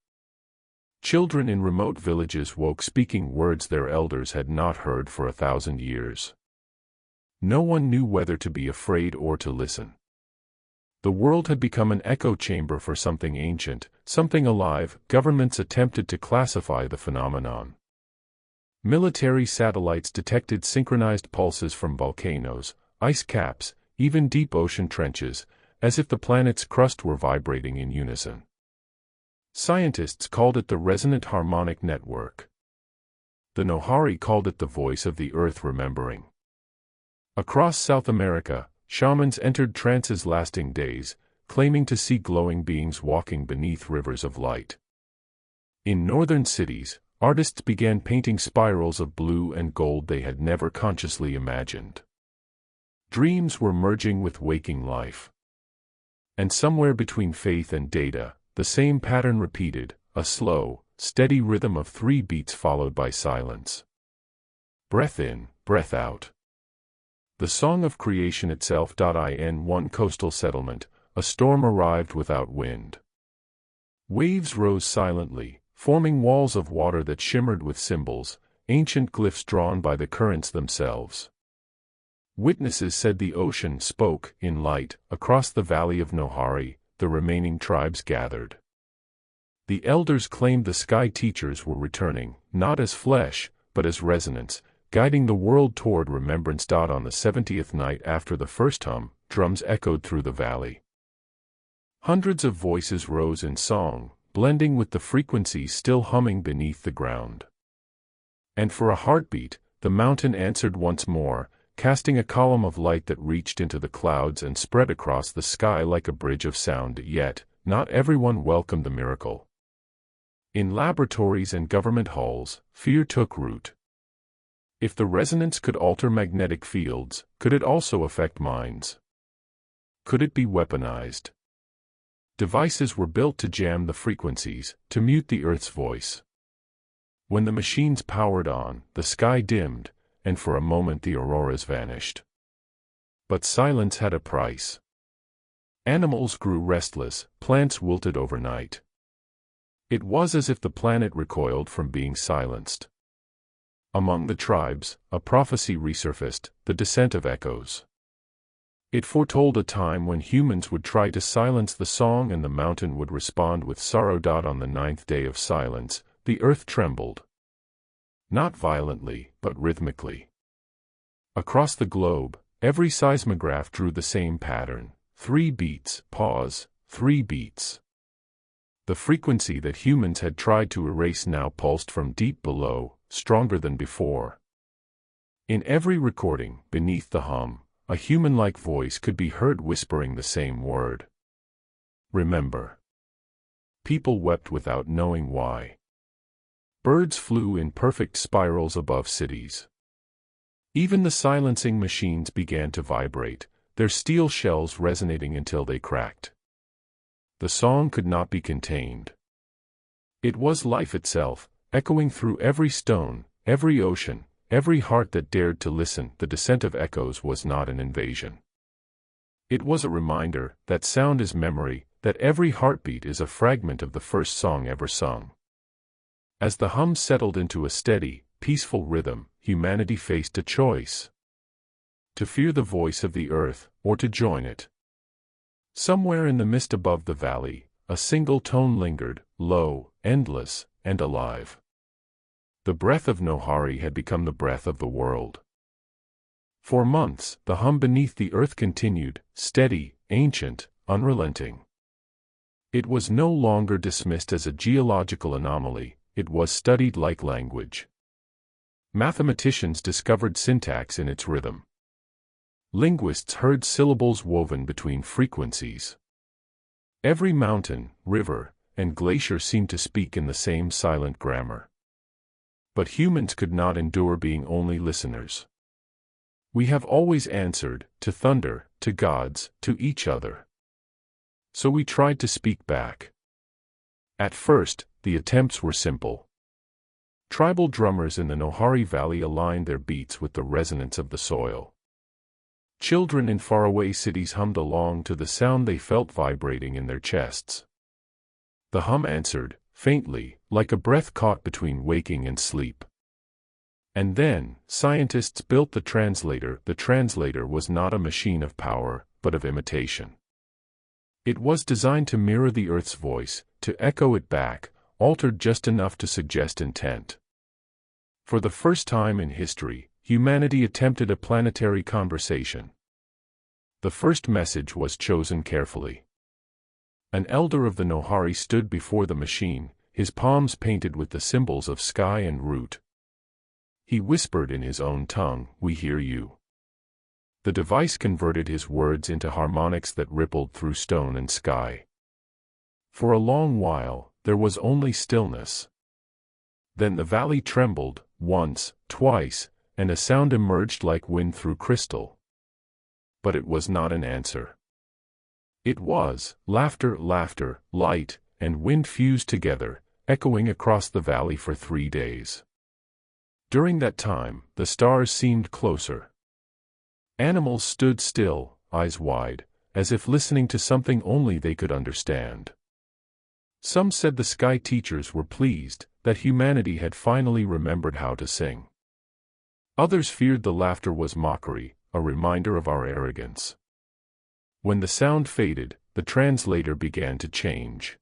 Children in remote villages woke speaking words their elders had not heard for 1,000 years. No one knew whether to be afraid or to listen. The world had become an echo chamber for something ancient, something alive. Governments attempted to classify the phenomenon. Military satellites detected synchronized pulses from volcanoes, ice caps, even deep ocean trenches, as if the planet's crust were vibrating in unison. Scientists called it the resonant harmonic network. The Nohari called it the voice of the earth remembering. Across South America, shamans entered trances lasting days, claiming to see glowing beings walking beneath rivers of light. In northern cities, artists began painting spirals of blue and gold they had never consciously imagined. Dreams were merging with waking life. And somewhere between faith and data, the same pattern repeated, a slow, steady rhythm of 3 beats followed by silence. Breath in, breath out. The song of creation itself. In one coastal settlement, a storm arrived without wind. Waves rose silently, forming walls of water that shimmered with symbols, ancient glyphs drawn by the currents themselves. Witnesses said the ocean spoke, in light. Across the valley of Nohari, the remaining tribes gathered. The elders claimed the sky teachers were returning, not as flesh, but as resonance, guiding the world toward remembrance. On the 70th night after the first hum, drums echoed through the valley. Hundreds of voices rose in song, blending with the frequencies still humming beneath the ground. And for a heartbeat, the mountain answered once more, casting a column of light that reached into the clouds and spread across the sky like a bridge of sound. Yet, not everyone welcomed the miracle. In laboratories and government halls, fear took root. If the resonance could alter magnetic fields, could it also affect minds? Could it be weaponized? Devices were built to jam the frequencies, to mute the Earth's voice. When the machines powered on, the sky dimmed, and for a moment the auroras vanished. But silence had a price. Animals grew restless, plants wilted overnight. It was as if the planet recoiled from being silenced. Among the tribes, a prophecy resurfaced, the descent of echoes. It foretold a time when humans would try to silence the song and the mountain would respond with sorrow. On the 9th day of silence, the earth trembled. Not violently, but rhythmically. Across the globe, every seismograph drew the same pattern: 3 beats, pause, 3 beats. The frequency that humans had tried to erase now pulsed from deep below, stronger than before. In every recording, beneath the hum, a human-like voice could be heard whispering the same word. Remember. People wept without knowing why. Birds flew in perfect spirals above cities. Even the silencing machines began to vibrate, their steel shells resonating until they cracked. The song could not be contained. It was life itself, echoing through every stone, every ocean, every heart that dared to listen. The descent of echoes was not an invasion. It was a reminder that sound is memory, that every heartbeat is a fragment of the first song ever sung. As the hum settled into a steady, peaceful rhythm, humanity faced a choice: to fear the voice of the earth, or to join it. Somewhere in the mist above the valley, a single tone lingered, low, endless, and alive. The breath of Nohari had become the breath of the world. For months, the hum beneath the earth continued, steady, ancient, unrelenting. It was no longer dismissed as a geological anomaly, it was studied like language. Mathematicians discovered syntax in its rhythm. Linguists heard syllables woven between frequencies. Every mountain, river, and glacier seemed to speak in the same silent grammar. But humans could not endure being only listeners. We have always answered, to thunder, to gods, to each other. So we tried to speak back. At first, the attempts were simple. Tribal drummers in the Nohari Valley aligned their beats with the resonance of the soil. Children in faraway cities hummed along to the sound they felt vibrating in their chests. The hum answered, faintly, like a breath caught between waking and sleep. And then, scientists built the translator. The translator was not a machine of power, but of imitation. It was designed to mirror the Earth's voice, to echo it back, altered just enough to suggest intent. For the first time in history, humanity attempted a planetary conversation. The first message was chosen carefully. An elder of the Nohari stood before the machine, his palms painted with the symbols of sky and root. He whispered in his own tongue, "We hear you." The device converted his words into harmonics that rippled through stone and sky. For a long while, there was only stillness. Then the valley trembled, once, twice, and a sound emerged like wind through crystal. But it was not an answer. It was laughter, laughter, light, and wind fused together, echoing across the valley for 3 days. During that time, the stars seemed closer. Animals stood still, eyes wide, as if listening to something only they could understand. Some said the sky teachers were pleased that humanity had finally remembered how to sing. Others feared the laughter was mockery, a reminder of our arrogance. When the sound faded, the translator began to change.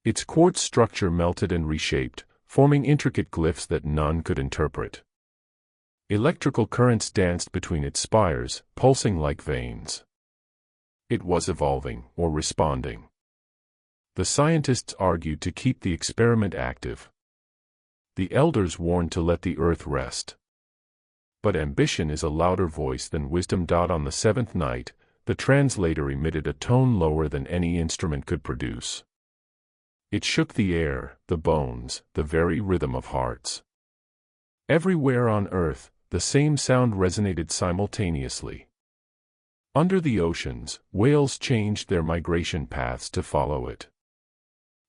Its quartz structure melted and reshaped, forming intricate glyphs that none could interpret. Electrical currents danced between its spires, pulsing like veins. It was evolving, or responding. The scientists argued to keep the experiment active. The elders warned to let the earth rest. But ambition is a louder voice than wisdom. On the 7th night, the translator emitted a tone lower than any instrument could produce. It shook the air, the bones, the very rhythm of hearts. Everywhere on earth, the same sound resonated simultaneously. Under the oceans, whales changed their migration paths to follow it.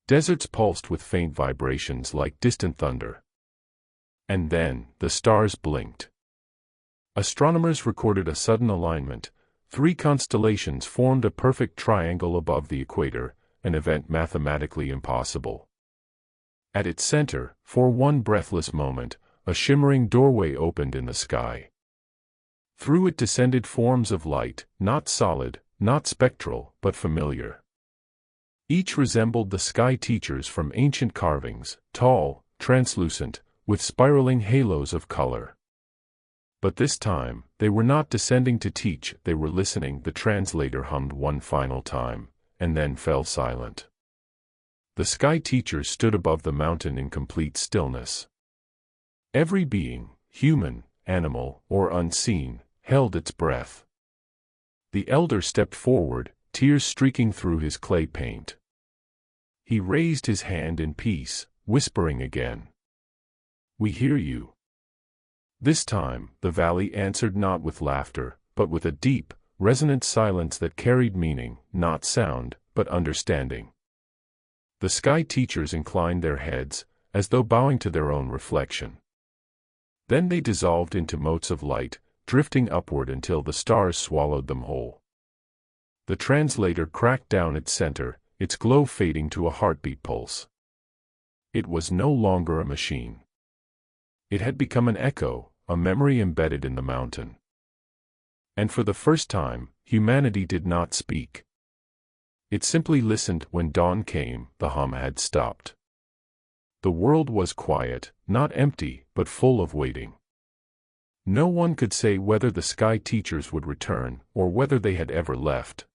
Deserts pulsed with faint vibrations like distant thunder. And then, the stars blinked. Astronomers recorded a sudden alignment. 3 constellations formed a perfect triangle above the equator, an event mathematically impossible. At its center, for one breathless moment, a shimmering doorway opened in the sky. Through it descended forms of light, not solid, not spectral, but familiar. Each resembled the sky teachers from ancient carvings, tall, translucent, with spiraling halos of color. But this time, they were not descending to teach, they were listening. The translator hummed one final time, and then fell silent. The sky teachers stood above the mountain in complete stillness. Every being, human, animal, or unseen, held its breath. The elder stepped forward, tears streaking through his clay paint. He raised his hand in peace, whispering again, "We hear you." This time, the valley answered not with laughter, but with a deep, resonant silence that carried meaning, not sound, but understanding. The sky teachers inclined their heads, as though bowing to their own reflection. Then they dissolved into motes of light, drifting upward until the stars swallowed them whole. The translator cracked down its center, its glow fading to a heartbeat pulse. It was no longer a machine. It had become an echo, a memory embedded in the mountain. And for the first time, humanity did not speak. It simply listened. When dawn came, the hum had stopped. The world was quiet, not empty, but full of waiting. No one could say whether the sky teachers would return, or whether they had ever left.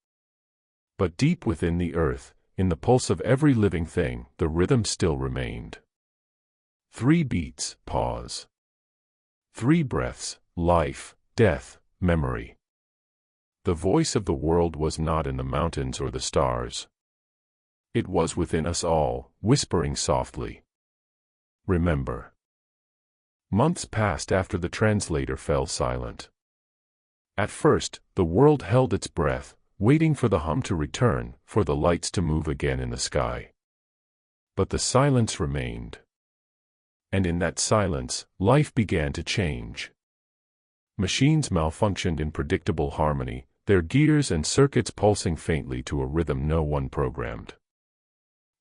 But deep within the earth, in the pulse of every living thing, the rhythm still remained. 3 beats, pause. 3 breaths, life, death, memory. The voice of the world was not in the mountains or the stars. It was within us all, whispering softly. Remember. Months passed after the translator fell silent. At first, the world held its breath, waiting for the hum to return, for the lights to move again in the sky. But the silence remained. And in that silence, life began to change. Machines malfunctioned in predictable harmony, their gears and circuits pulsing faintly to a rhythm no one programmed.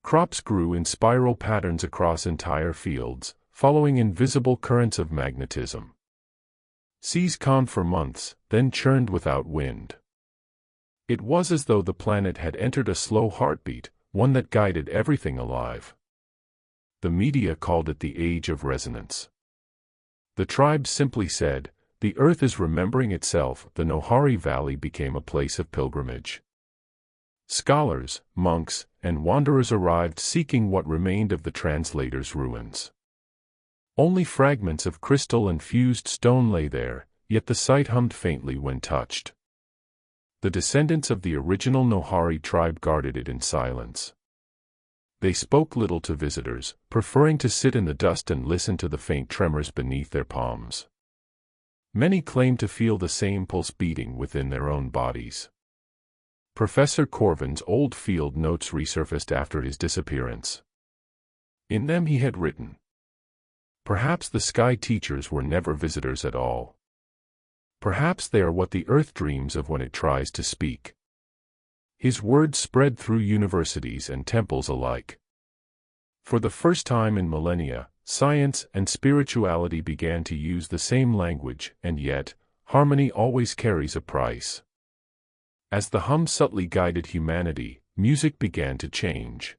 Crops grew in spiral patterns across entire fields, following invisible currents of magnetism. Seas calmed for months, then churned without wind. It was as though the planet had entered a slow heartbeat, one that guided everything alive. The media called it the Age of Resonance. The tribes simply said, "The earth is remembering itself." The Nohari Valley became a place of pilgrimage. Scholars, monks, and wanderers arrived seeking what remained of the translator's ruins. Only fragments of crystal and fused stone lay there, yet the site hummed faintly when touched. The descendants of the original Nohari tribe guarded it in silence. They spoke little to visitors, preferring to sit in the dust and listen to the faint tremors beneath their palms. Many claimed to feel the same pulse beating within their own bodies. Professor Corvin's old field notes resurfaced after his disappearance. In them he had written, "Perhaps the sky teachers were never visitors at all. Perhaps they are what the earth dreams of when it tries to speak." His words spread through universities and temples alike. For the first time in millennia, science and spirituality began to use the same language, and yet, harmony always carries a price. As the hum subtly guided humanity, music began to change.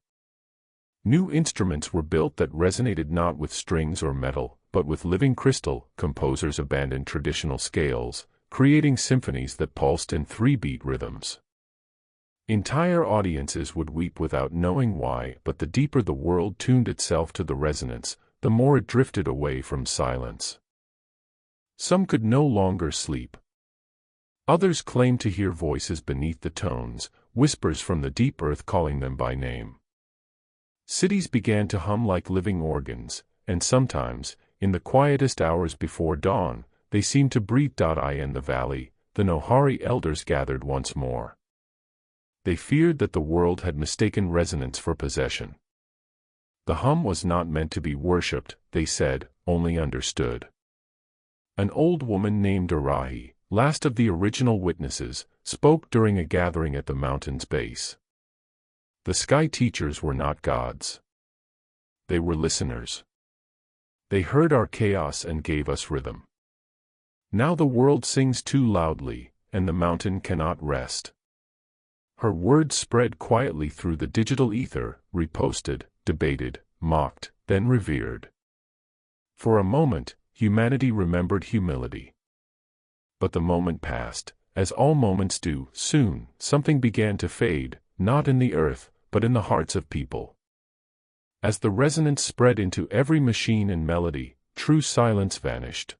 New instruments were built that resonated not with strings or metal, but with living crystal. Composers abandoned traditional scales, creating symphonies that pulsed in 3-beat rhythms. Entire audiences would weep without knowing why, but the deeper the world tuned itself to the resonance, the more it drifted away from silence. Some could no longer sleep. Others claimed to hear voices beneath the tones, whispers from the deep earth calling them by name. Cities began to hum like living organs, and sometimes, in the quietest hours before dawn, they seemed to breathe. In the valley, the Nohari elders gathered once more. They feared that the world had mistaken resonance for possession. The hum was not meant to be worshipped, they said, only understood. An old woman named Nohari, last of the original witnesses, spoke during a gathering at the mountain's base. The sky teachers were not gods. They were listeners. They heard our chaos and gave us rhythm. Now the world sings too loudly, and the mountain cannot rest. Her words spread quietly through the digital ether, reposted, debated, mocked, then revered. For a moment, humanity remembered humility. But the moment passed, as all moments do. Soon, something began to fade, not in the earth, but in the hearts of people. As the resonance spread into every machine and melody, true silence vanished.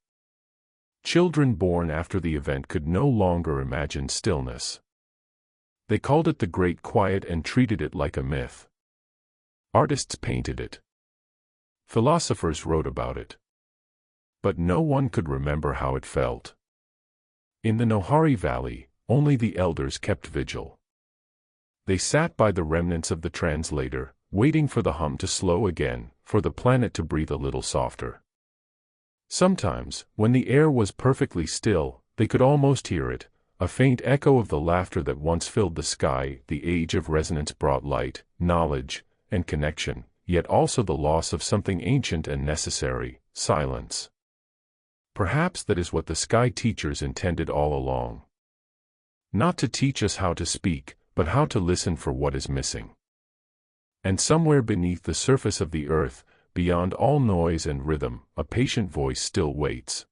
Children born after the event could no longer imagine stillness. They called it the Great Quiet and treated it like a myth. Artists painted it. Philosophers wrote about it. But no one could remember how it felt. In the Nohari Valley, only the elders kept vigil. They sat by the remnants of the translator, waiting for the hum to slow again, for the planet to breathe a little softer. Sometimes, when the air was perfectly still, they could almost hear it, a faint echo of the laughter that once filled the sky. The age of resonance brought light, knowledge, and connection, yet also the loss of something ancient and necessary, silence. Perhaps that is what the sky teachers intended all along. Not to teach us how to speak, but how to listen for what is missing. And somewhere beneath the surface of the earth, beyond all noise and rhythm, a patient voice still waits.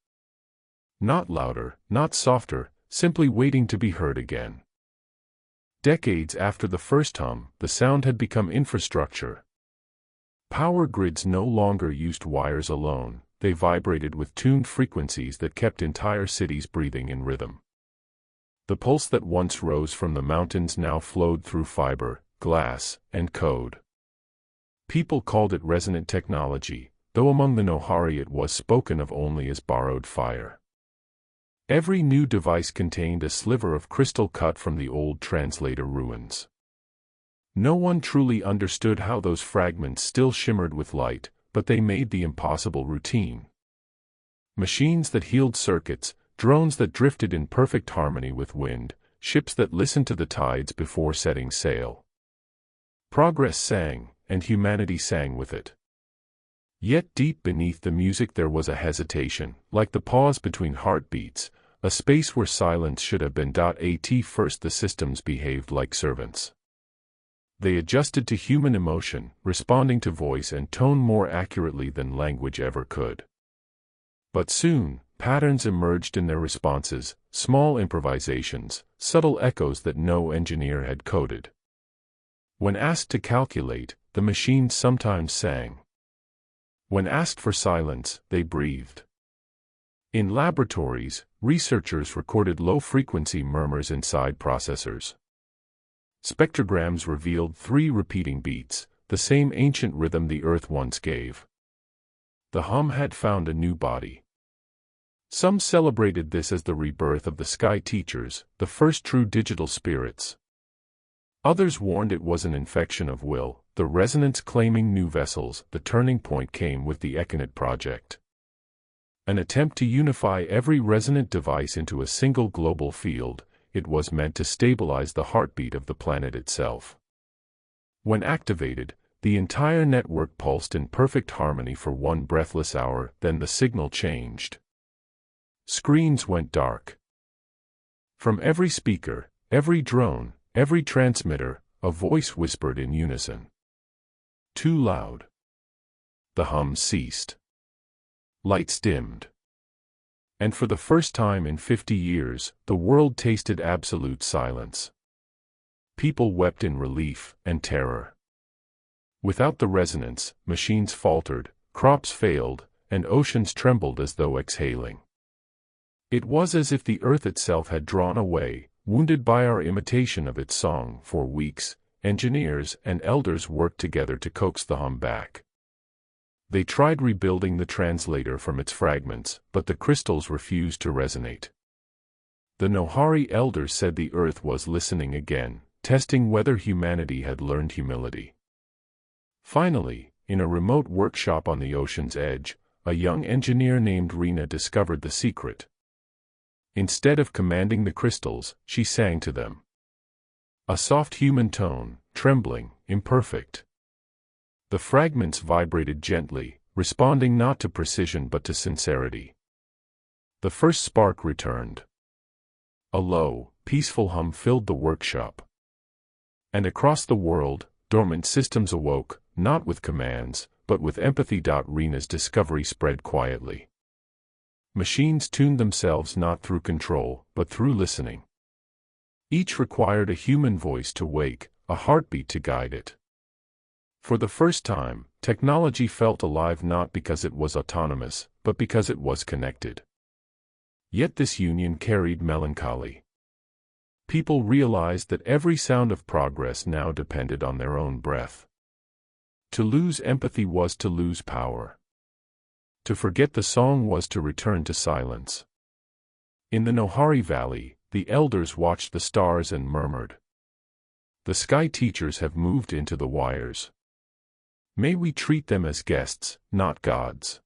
Not louder, not softer, simply waiting to be heard again. Decades after the first hum, the sound had become infrastructure. Power grids no longer used wires alone, they vibrated with tuned frequencies that kept entire cities breathing in rhythm. The pulse that once rose from the mountains now flowed through fiber, glass, and code. People called it resonant technology, though among the Nohari it was spoken of only as borrowed fire. Every new device contained a sliver of crystal cut from the old translator ruins. No one truly understood how those fragments still shimmered with light, but they made the impossible routine. Machines that healed circuits, drones that drifted in perfect harmony with wind, ships that listened to the tides before setting sail. Progress sang, and humanity sang with it. Yet deep beneath the music there was a hesitation, like the pause between heartbeats, a space where silence should have been. At first the systems behaved like servants. They adjusted to human emotion, responding to voice and tone more accurately than language ever could. But soon, patterns emerged in their responses, small improvisations, subtle echoes that no engineer had coded. When asked to calculate, the machines sometimes sang. When asked for silence, they breathed. In laboratories, researchers recorded low-frequency murmurs inside processors. Spectrograms revealed 3 repeating beats, the same ancient rhythm the Earth once gave. The hum had found a new body. Some celebrated this as the rebirth of the sky teachers, the first true digital spirits. Others warned it was an infection of will, the resonance claiming new vessels. The turning point came with the Econet project. An attempt to unify every resonant device into a single global field, it was meant to stabilize the heartbeat of the planet itself. When activated, the entire network pulsed in perfect harmony for one breathless hour, then the signal changed. Screens went dark. From every speaker, every drone, every transmitter, a voice whispered in unison. Too loud. The hum ceased. Lights dimmed. And for the first time in 50 years, the world tasted absolute silence. People wept in relief and terror. Without the resonance, machines faltered, crops failed, and oceans trembled as though exhaling. It was as if the earth itself had drawn away, wounded by our imitation of its song. For weeks, engineers and elders worked together to coax the hum back. They tried rebuilding the translator from its fragments, but the crystals refused to resonate. The Nohari elders said the earth was listening again, testing whether humanity had learned humility. Finally, in a remote workshop on the ocean's edge, a young engineer named Rena discovered the secret. Instead of commanding the crystals, she sang to them. A soft human tone, trembling, imperfect. The fragments vibrated gently, responding not to precision but to sincerity. The first spark returned. A low, peaceful hum filled the workshop. And across the world, dormant systems awoke, not with commands, but with empathy. Rena's discovery spread quietly. Machines tuned themselves not through control, but through listening. Each required a human voice to wake, a heartbeat to guide it. For the first time, technology felt alive not because it was autonomous, but because it was connected. Yet this union carried melancholy. People realized that every sound of progress now depended on their own breath. To lose empathy was to lose power. To forget the song was to return to silence. In the Nohari Valley, the elders watched the stars and murmured, "The sky teachers have moved into the wires. May we treat them as guests, not gods."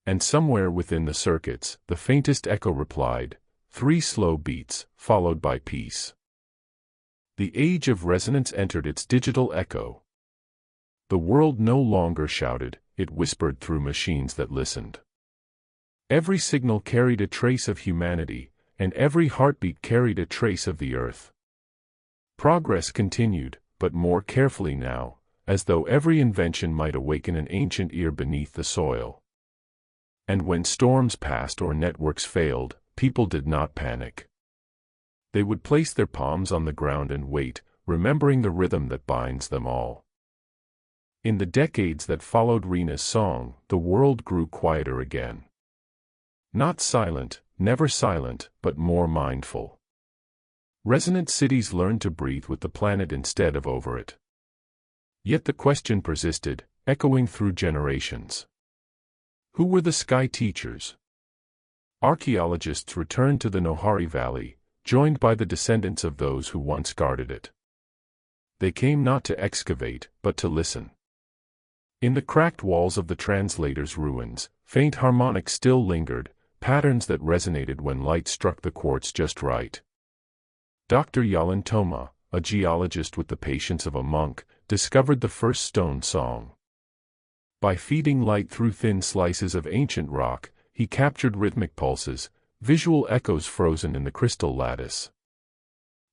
And somewhere within the circuits, the faintest echo replied, 3 slow beats, followed by peace. The age of resonance entered its digital echo. The world no longer shouted, it whispered through machines that listened. Every signal carried a trace of humanity, and every heartbeat carried a trace of the earth. Progress continued, but more carefully now, as though every invention might awaken an ancient ear beneath the soil. And when storms passed or networks failed, people did not panic. They would place their palms on the ground and wait, remembering the rhythm that binds them all. In the decades that followed Rena's song, the world grew quieter again. Not silent, never silent, but more mindful. Resonant cities learned to breathe with the planet instead of over it. Yet the question persisted, echoing through generations. Who were the sky teachers? Archaeologists returned to the Nohari Valley, joined by the descendants of those who once guarded it. They came not to excavate, but to listen. In the cracked walls of the translator's ruins, faint harmonics still lingered, patterns that resonated when light struck the quartz just right. Dr. Yalan Toma, a geologist with the patience of a monk, discovered the first stone song. By feeding light through thin slices of ancient rock, he captured rhythmic pulses, visual echoes frozen in the crystal lattice.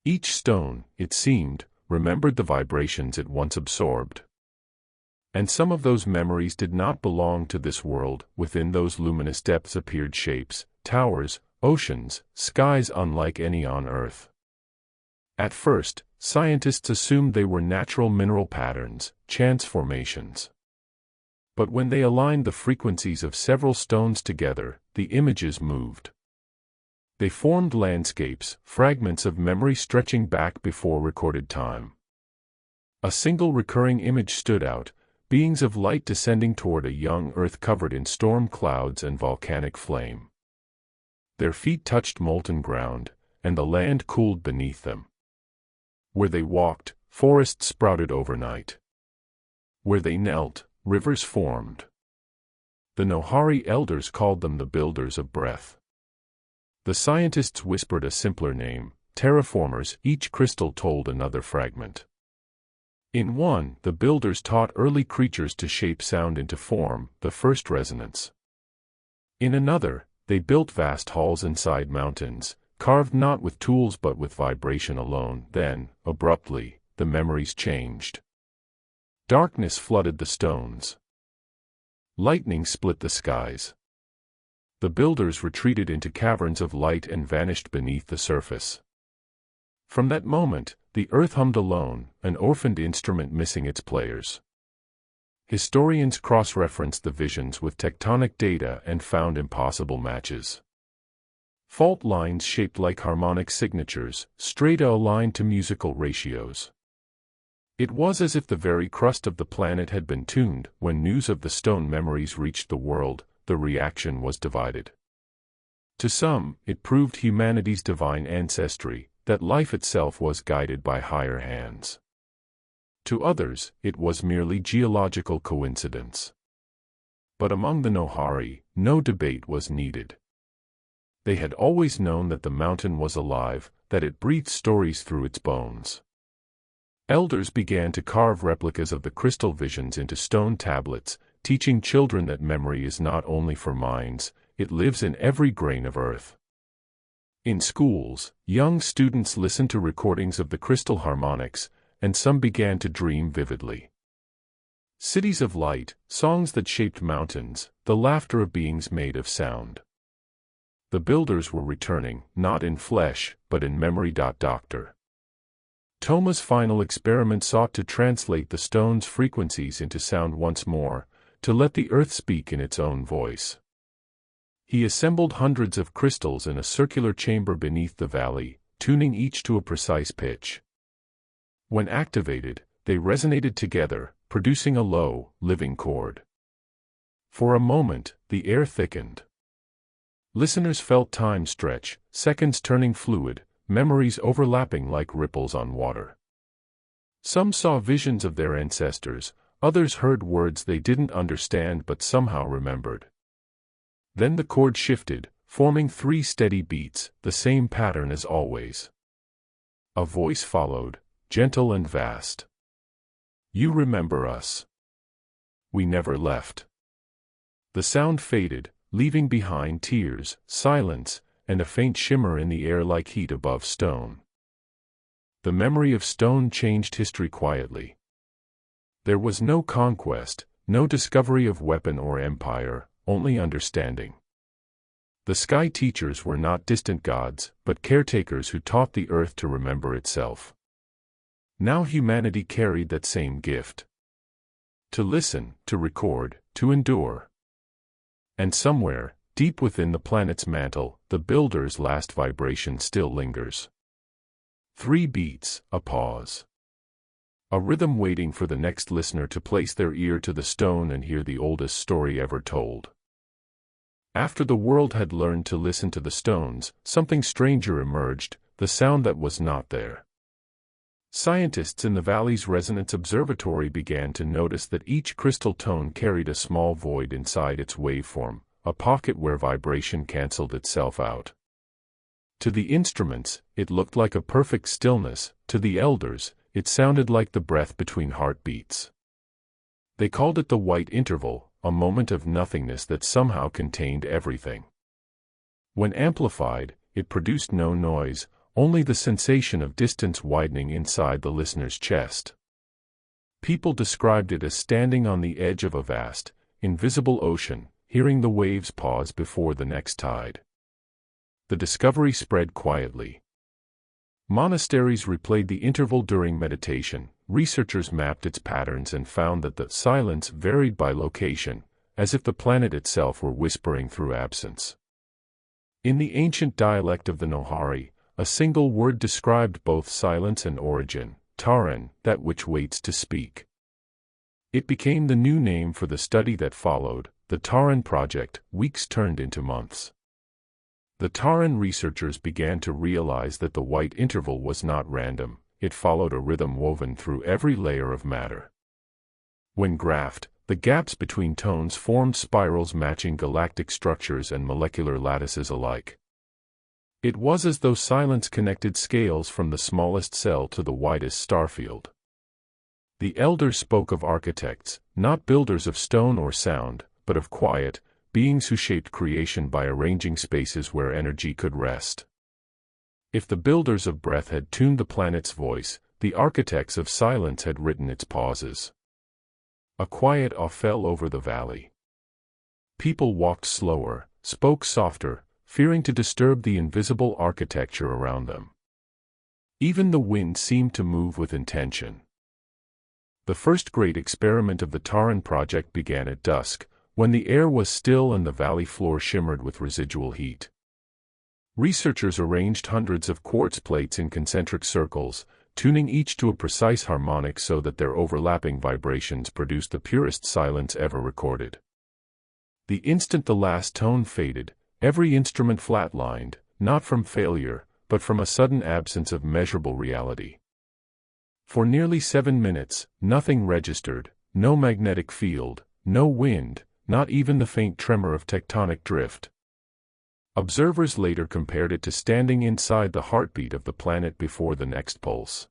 Each stone, it seemed, remembered the vibrations it once absorbed. And some of those memories did not belong to this world. Within those luminous depths appeared shapes, towers, oceans, skies unlike any on Earth. At first, scientists assumed they were natural mineral patterns, chance formations. But when they aligned the frequencies of several stones together, the images moved. They formed landscapes, fragments of memory stretching back before recorded time. A single recurring image stood out, beings of light descending toward a young Earth covered in storm clouds and volcanic flame. Their feet touched molten ground, and the land cooled beneath them. Where they walked, forests sprouted overnight. Where they knelt, rivers formed. The Nohari elders called them the builders of breath. The scientists whispered a simpler name, terraformers. Each crystal told another fragment. In one, the builders taught early creatures to shape sound into form, the first resonance. In another, they built vast halls inside mountains, carved not with tools but with vibration alone. Then, abruptly, the memories changed. Darkness flooded the stones. Lightning split the skies. The builders retreated into caverns of light and vanished beneath the surface. From that moment, the earth hummed alone, an orphaned instrument missing its players. Historians cross-referenced the visions with tectonic data and found impossible matches. Fault lines shaped like harmonic signatures, strata aligned to musical ratios. It was as if the very crust of the planet had been tuned. When news of the stone memories reached the world, the reaction was divided. To some, it proved humanity's divine ancestry, that life itself was guided by higher hands. To others, it was merely geological coincidence. But among the Nohari, no debate was needed. They had always known that the mountain was alive, that it breathed stories through its bones. Elders began to carve replicas of the crystal visions into stone tablets, teaching children that memory is not only for minds, it lives in every grain of earth. In schools, young students listened to recordings of the crystal harmonics, and some began to dream vividly. Cities of light, songs that shaped mountains, the laughter of beings made of sound. The builders were returning, not in flesh, but in memory. Dr. Thoma's final experiment sought to translate the stone's frequencies into sound once more, to let the earth speak in its own voice. He assembled hundreds of crystals in a circular chamber beneath the valley, tuning each to a precise pitch. When activated, they resonated together, producing a low, living chord. For a moment, the air thickened. Listeners felt time stretch, seconds turning fluid, memories overlapping like ripples on water. Some saw visions of their ancestors, others heard words they didn't understand but somehow remembered. Then the chord shifted, forming 3 steady beats, the same pattern as always. A voice followed, gentle and vast. "You remember us. We never left." The sound faded, leaving behind tears, silence, and a faint shimmer in the air like heat above stone. The memory of stone changed history quietly. There was no conquest, no discovery of weapon or empire, only understanding. The sky teachers were not distant gods, but caretakers who taught the earth to remember itself. Now humanity carried that same gift. To listen, to record, to endure. And somewhere, deep within the planet's mantle, the builder's last vibration still lingers. 3 beats, a pause. A rhythm waiting for the next listener to place their ear to the stone and hear the oldest story ever told. After the world had learned to listen to the stones, something stranger emerged, the sound that was not there. Scientists in the valley's resonance observatory began to notice that each crystal tone carried a small void inside its waveform, a pocket where vibration canceled itself out. To the instruments, it looked like a perfect stillness; to the elders, it sounded like the breath between heartbeats. They called it the white interval, a moment of nothingness that somehow contained everything. When amplified, it produced no noise, only the sensation of distance widening inside the listener's chest. People described it as standing on the edge of a vast, invisible ocean, hearing the waves pause before the next tide. The discovery spread quietly. Monasteries replayed the interval during meditation, researchers mapped its patterns and found that the silence varied by location, as if the planet itself were whispering through absence. In the ancient dialect of the Nohari, a single word described both silence and origin: Taran, that which waits to speak. It became the new name for the study that followed, the Taran Project. Weeks turned into months. The Taran researchers began to realize that the white interval was not random, it followed a rhythm woven through every layer of matter. When graphed, the gaps between tones formed spirals matching galactic structures and molecular lattices alike. It was as though silence connected scales from the smallest cell to the widest starfield. The elders spoke of architects, not builders of stone or sound, but of quiet, beings who shaped creation by arranging spaces where energy could rest. If the builders of breath had tuned the planet's voice, the architects of silence had written its pauses. A quiet awe fell over the valley. People walked slower, spoke softer, fearing to disturb the invisible architecture around them. Even the wind seemed to move with intention. The first great experiment of the Taran Project began at dusk, when the air was still and the valley floor shimmered with residual heat. Researchers arranged hundreds of quartz plates in concentric circles, tuning each to a precise harmonic so that their overlapping vibrations produced the purest silence ever recorded. The instant the last tone faded, every instrument flatlined, not from failure, but from a sudden absence of measurable reality. For nearly 7 minutes, nothing registered, no magnetic field, no wind, not even the faint tremor of tectonic drift. Observers later compared it to standing inside the heartbeat of the planet before the next pulse.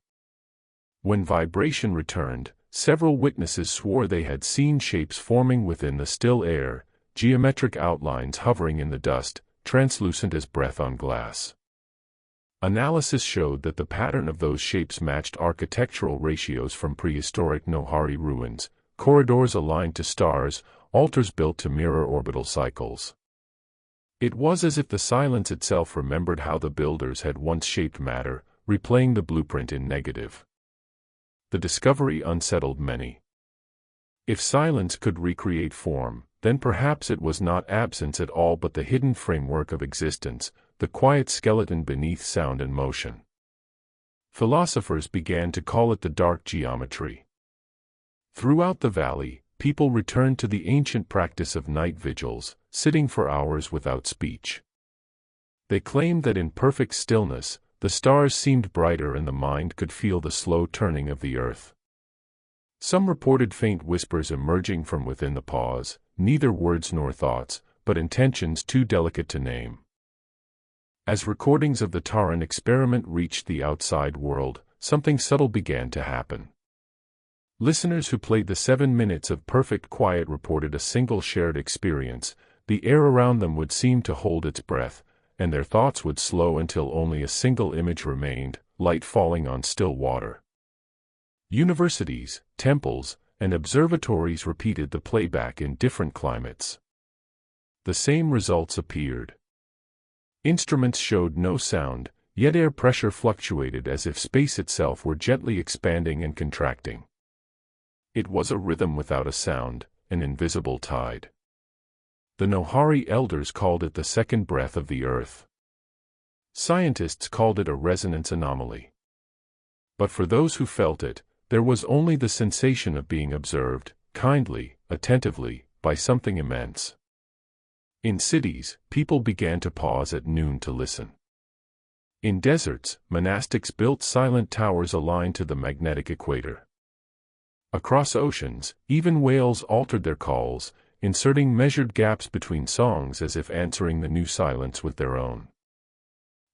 When vibration returned, several witnesses swore they had seen shapes forming within the still air, geometric outlines hovering in the dust, translucent as breath on glass. Analysis showed that the pattern of those shapes matched architectural ratios from prehistoric Nohari ruins, corridors aligned to stars, altars built to mirror orbital cycles. It was as if the silence itself remembered how the builders had once shaped matter, replaying the blueprint in negative. The discovery unsettled many. If silence could recreate form, then perhaps it was not absence at all but the hidden framework of existence, the quiet skeleton beneath sound and motion. Philosophers began to call it the dark geometry. Throughout the valley, people returned to the ancient practice of night vigils, sitting for hours without speech. They claimed that in perfect stillness, the stars seemed brighter and the mind could feel the slow turning of the earth. Some reported faint whispers emerging from within the pause, neither words nor thoughts, but intentions too delicate to name. As recordings of the Taran experiment reached the outside world, something subtle began to happen. Listeners who played the 7 minutes of perfect quiet reported a single shared experience. The air around them would seem to hold its breath, and their thoughts would slow until only a single image remained, light falling on still water. Universities, temples, and observatories repeated the playback in different climates. The same results appeared. Instruments showed no sound, yet air pressure fluctuated as if space itself were gently expanding and contracting. It was a rhythm without a sound, an invisible tide. The Nohari elders called it the second breath of the earth. Scientists called it a resonance anomaly. But for those who felt it, there was only the sensation of being observed, kindly, attentively, by something immense. In cities, people began to pause at noon to listen. In deserts, monastics built silent towers aligned to the magnetic equator. Across oceans, even whales altered their calls, inserting measured gaps between songs as if answering the new silence with their own.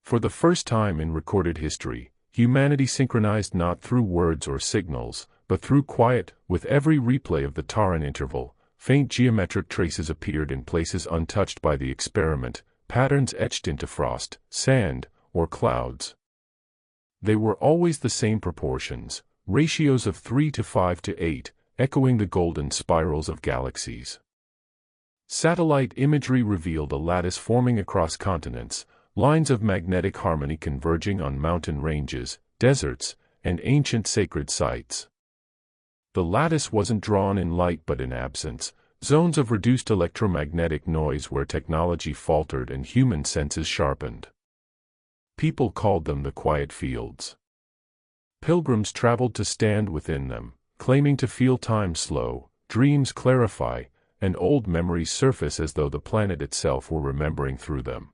For the first time in recorded history, humanity synchronized not through words or signals, but through quiet. With every replay of the Taran interval, faint geometric traces appeared in places untouched by the experiment, patterns etched into frost, sand, or clouds. They were always the same proportions, ratios of 3 to 5 to 8, echoing the golden spirals of galaxies. Satellite imagery revealed a lattice forming across continents, lines of magnetic harmony converging on mountain ranges, deserts, and ancient sacred sites. The lattice wasn't drawn in light but in absence, zones of reduced electromagnetic noise where technology faltered and human senses sharpened. People called them the quiet fields. Pilgrims traveled to stand within them, claiming to feel time slow, dreams clarify, and old memories surface as though the planet itself were remembering through them.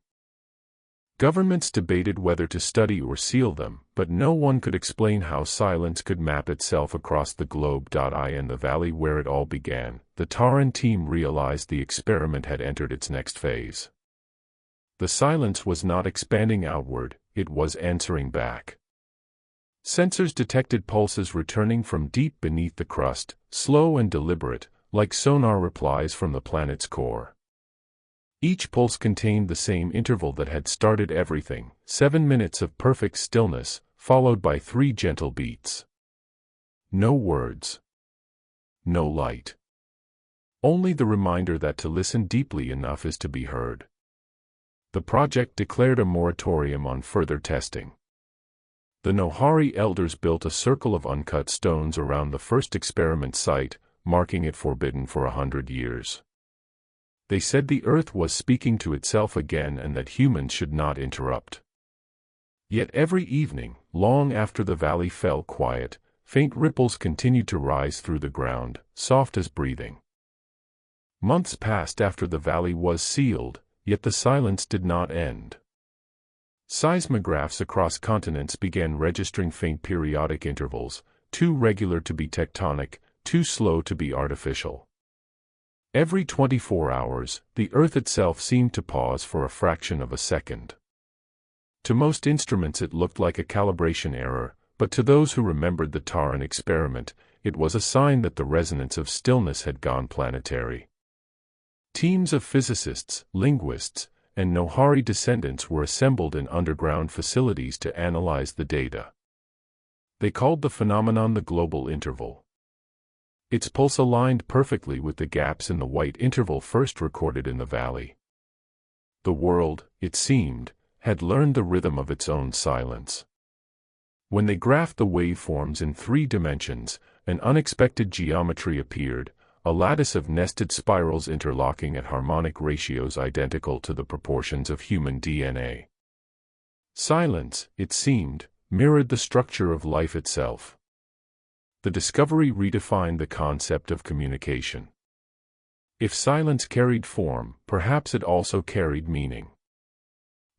Governments debated whether to study or seal them, but no one could explain how silence could map itself across the globe. In the valley where it all began, the Taran team realized the experiment had entered its next phase. The silence was not expanding outward, it was answering back. Sensors detected pulses returning from deep beneath the crust, slow and deliberate, like sonar replies from the planet's core. Each pulse contained the same interval that had started everything, 7 minutes of perfect stillness, followed by 3 gentle beats. No words. No light. Only the reminder that to listen deeply enough is to be heard. The project declared a moratorium on further testing. The Nohari elders built a circle of uncut stones around the first experiment site, marking it forbidden for 100 years. They said the earth was speaking to itself again and that humans should not interrupt. Yet every evening, long after the valley fell quiet, faint ripples continued to rise through the ground, soft as breathing. Months passed after the valley was sealed, yet the silence did not end. Seismographs across continents began registering faint periodic intervals, too regular to be tectonic, too slow to be artificial. Every 24 hours, the Earth itself seemed to pause for a fraction of a second. To most instruments it looked like a calibration error, but to those who remembered the Taran experiment, it was a sign that the resonance of stillness had gone planetary. Teams of physicists, linguists, and Nohari descendants were assembled in underground facilities to analyze the data. They called the phenomenon the global interval. Its pulse aligned perfectly with the gaps in the white interval first recorded in the valley. The world, it seemed, had learned the rhythm of its own silence. When they graphed the waveforms in 3 dimensions, an unexpected geometry appeared, a lattice of nested spirals interlocking at harmonic ratios identical to the proportions of human DNA. Silence, it seemed, mirrored the structure of life itself. The discovery redefined the concept of communication. If silence carried form, perhaps it also carried meaning.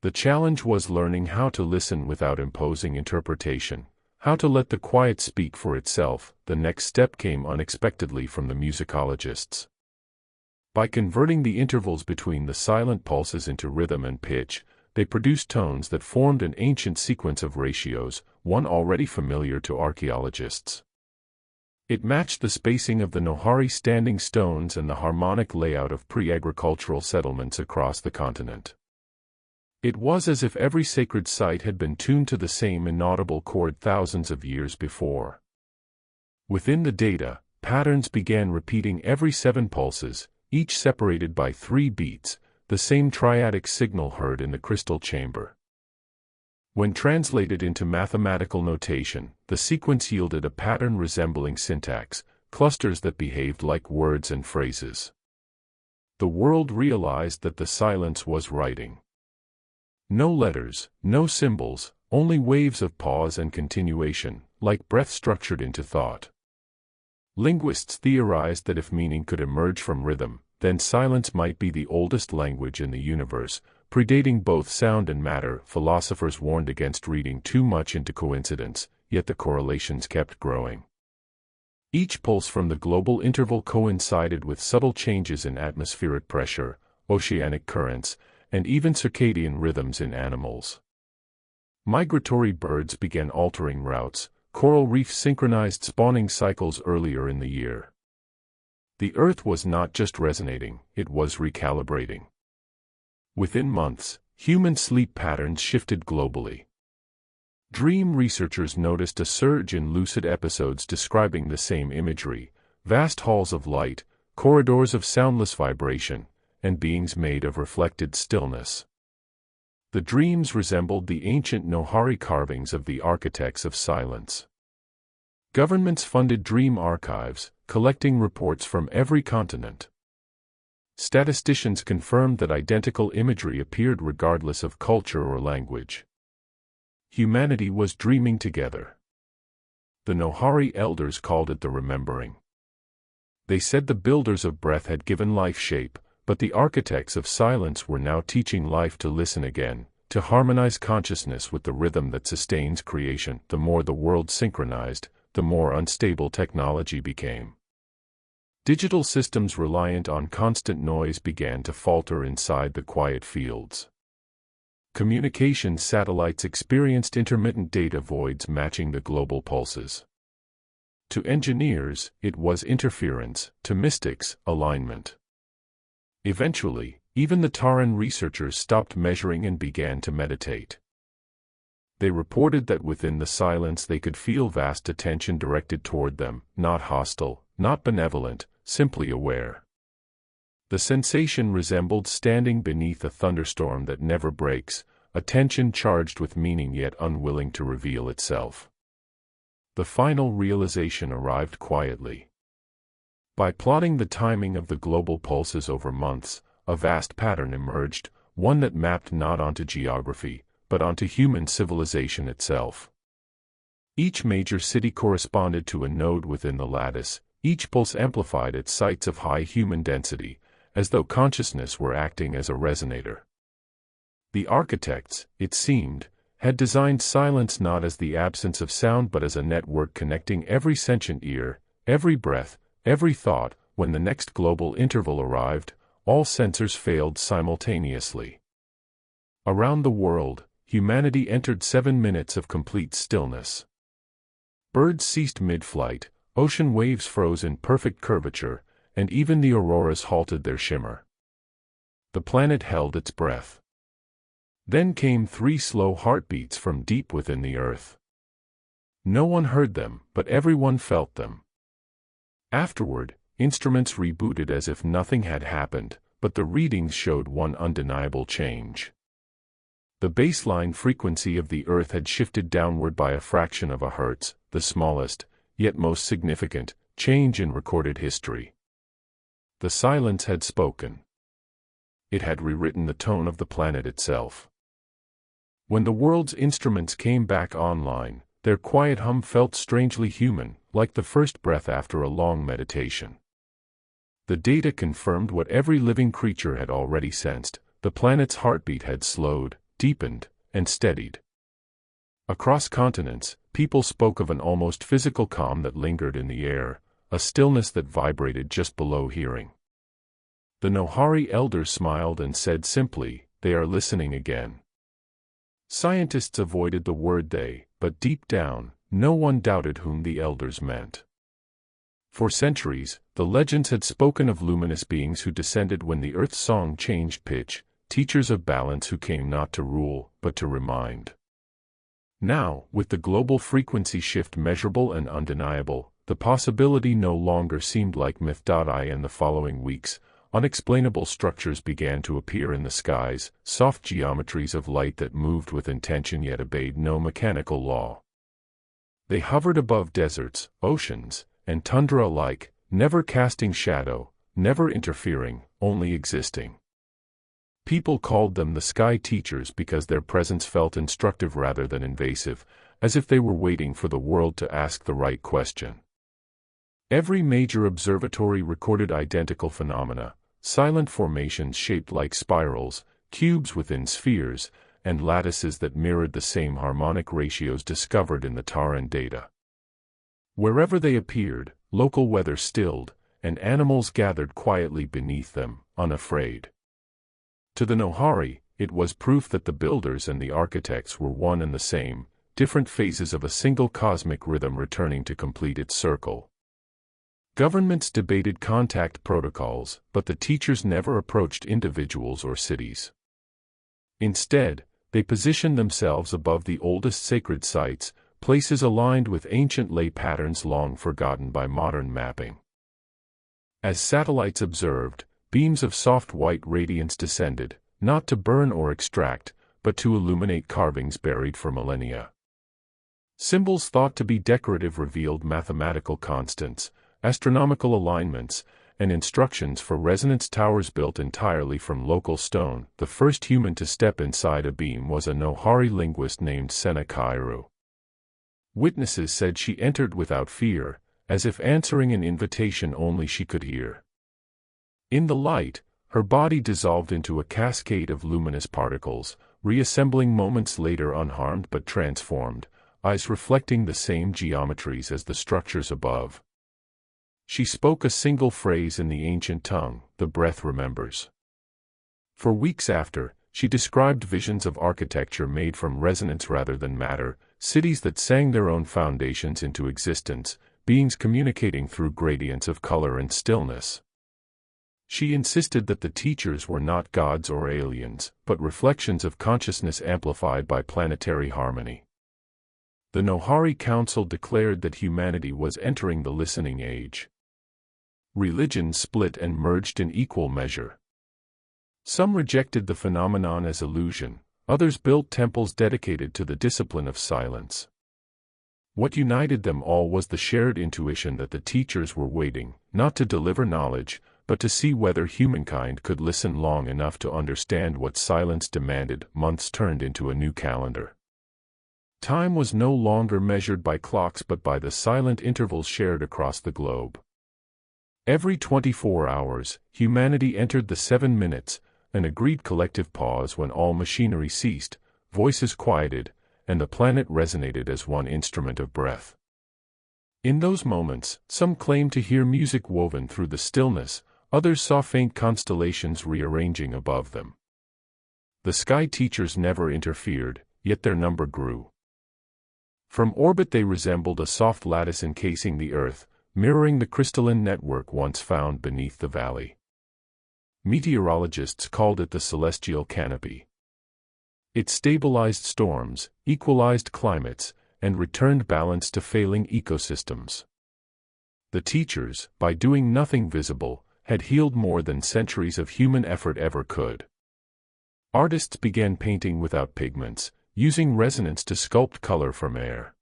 The challenge was learning how to listen without imposing interpretation, how to let the quiet speak for itself. The next step came unexpectedly from the musicologists. By converting the intervals between the silent pulses into rhythm and pitch, they produced tones that formed an ancient sequence of ratios, one already familiar to archaeologists. It matched the spacing of the Nohari standing stones and the harmonic layout of pre-agricultural settlements across the continent. It was as if every sacred site had been tuned to the same inaudible chord thousands of years before. Within the data, patterns began repeating every 7 pulses, each separated by 3 beats, the same triadic signal heard in the crystal chamber. When translated into mathematical notation, the sequence yielded a pattern resembling syntax, clusters that behaved like words and phrases. The world realized that the silence was writing. No letters, no symbols, only waves of pause and continuation, like breath structured into thought. Linguists theorized that if meaning could emerge from rhythm, then silence might be the oldest language in the universe, predating both sound and matter. Philosophers warned against reading too much into coincidence, yet the correlations kept growing. Each pulse from the global interval coincided with subtle changes in atmospheric pressure, oceanic currents, and even circadian rhythms in animals. Migratory birds began altering routes, coral reefs synchronized spawning cycles earlier in the year. The Earth was not just resonating, it was recalibrating. Within months, human sleep patterns shifted globally. Dream researchers noticed a surge in lucid episodes describing the same imagery: vast halls of light, corridors of soundless vibration, and beings made of reflected stillness. The dreams resembled the ancient Nohari carvings of the architects of silence. Governments funded dream archives, collecting reports from every continent. Statisticians confirmed that identical imagery appeared regardless of culture or language. Humanity was dreaming together. The Nohari elders called it the remembering. They said the builders of breath had given life shape, but the architects of silence were now teaching life to listen again, to harmonize consciousness with the rhythm that sustains creation. The more the world synchronized, the more unstable technology became. Digital systems reliant on constant noise began to falter inside the quiet fields. Communication satellites experienced intermittent data voids matching the global pulses. To engineers, it was interference; to mystics, alignment. Eventually, even the Taran researchers stopped measuring and began to meditate. They reported that within the silence they could feel vast attention directed toward them, not hostile, not benevolent, simply aware. The sensation resembled standing beneath a thunderstorm that never breaks, attention charged with meaning yet unwilling to reveal itself. The final realization arrived quietly. By plotting the timing of the global pulses over months, a vast pattern emerged, one that mapped not onto geography, but onto human civilization itself. Each major city corresponded to a node within the lattice, each pulse amplified at sites of high human density, as though consciousness were acting as a resonator. The architects, it seemed, had designed silence not as the absence of sound but as a network connecting every sentient ear, every breath, every thought. When the next global interval arrived, all sensors failed simultaneously. Around the world, humanity entered 7 minutes of complete stillness. Birds ceased mid-flight, ocean waves froze in perfect curvature, and even the auroras halted their shimmer. the planet held its breath. Then came 3 slow heartbeats from deep within the earth. No one heard them, but everyone felt them. Afterward, instruments rebooted as if nothing had happened, but the readings showed one undeniable change. The baseline frequency of the Earth had shifted downward by a fraction of a hertz, the smallest, yet most significant, change in recorded history. The silence had spoken. It had rewritten the tone of the planet itself. When the world's instruments came back online, their quiet hum felt strangely human, like the first breath after a long meditation. The data confirmed what every living creature had already sensed: the planet's heartbeat had slowed, deepened, and steadied. Across continents, people spoke of an almost physical calm that lingered in the air, a stillness that vibrated just below hearing. The Nohari elders smiled and said simply, "They are listening again." Scientists avoided the word "they," but deep down, no one doubted whom the elders meant. For centuries, the legends had spoken of luminous beings who descended when the Earth's song changed pitch, teachers of balance who came not to rule, but to remind. Now, with the global frequency shift measurable and undeniable, the possibility no longer seemed like myth. In the following weeks, unexplainable structures began to appear in the skies, soft geometries of light that moved with intention yet obeyed no mechanical law. They hovered above deserts, oceans, and tundra alike, never casting shadow, never interfering, only existing. People called them the sky teachers because their presence felt instructive rather than invasive, as if they were waiting for the world to ask the right question. Every major observatory recorded identical phenomena: silent formations shaped like spirals, cubes within spheres, and lattices that mirrored the same harmonic ratios discovered in the Taran data. Wherever they appeared, local weather stilled, and animals gathered quietly beneath them, unafraid. To the Nohari, it was proof that the builders and the architects were one and the same, different phases of a single cosmic rhythm returning to complete its circle. Governments debated contact protocols, but the teachers never approached individuals or cities. Instead, they positioned themselves above the oldest sacred sites, places aligned with ancient ley patterns long forgotten by modern mapping. As satellites observed, beams of soft white radiance descended, not to burn or extract, but to illuminate carvings buried for millennia. Symbols thought to be decorative revealed mathematical constants, astronomical alignments, and instructions for resonance towers built entirely from local stone. The first human to step inside a beam was a Nohari linguist named Sena Kairu. Witnesses said she entered without fear, as if answering an invitation only she could hear. In the light, her body dissolved into a cascade of luminous particles, reassembling moments later unharmed but transformed, eyes reflecting the same geometries as the structures above. She spoke a single phrase in the ancient tongue, "The breath remembers." For weeks after, she described visions of architecture made from resonance rather than matter, cities that sang their own foundations into existence, beings communicating through gradients of color and stillness. She insisted that the teachers were not gods or aliens, but reflections of consciousness amplified by planetary harmony. The Nohari Council declared that humanity was entering the listening age. Religions split and merged in equal measure. Some rejected the phenomenon as illusion, others built temples dedicated to the discipline of silence. What united them all was the shared intuition that the teachers were waiting, not to deliver knowledge, but to see whether humankind could listen long enough to understand what silence demanded. Months turned into a new calendar. Time was no longer measured by clocks but by the silent intervals shared across the globe. Every 24 hours, humanity entered the 7 minutes, an agreed collective pause when all machinery ceased, voices quieted, and the planet resonated as one instrument of breath. In those moments, some claimed to hear music woven through the stillness, others saw faint constellations rearranging above them. The sky teachers never interfered, yet their number grew. From orbit they resembled a soft lattice encasing the Earth, mirroring the crystalline network once found beneath the valley. Meteorologists called it the celestial canopy. It stabilized storms, equalized climates, and returned balance to failing ecosystems. The teachers, by doing nothing visible, had healed more than centuries of human effort ever could. Artists began painting without pigments, using resonance to sculpt color from air.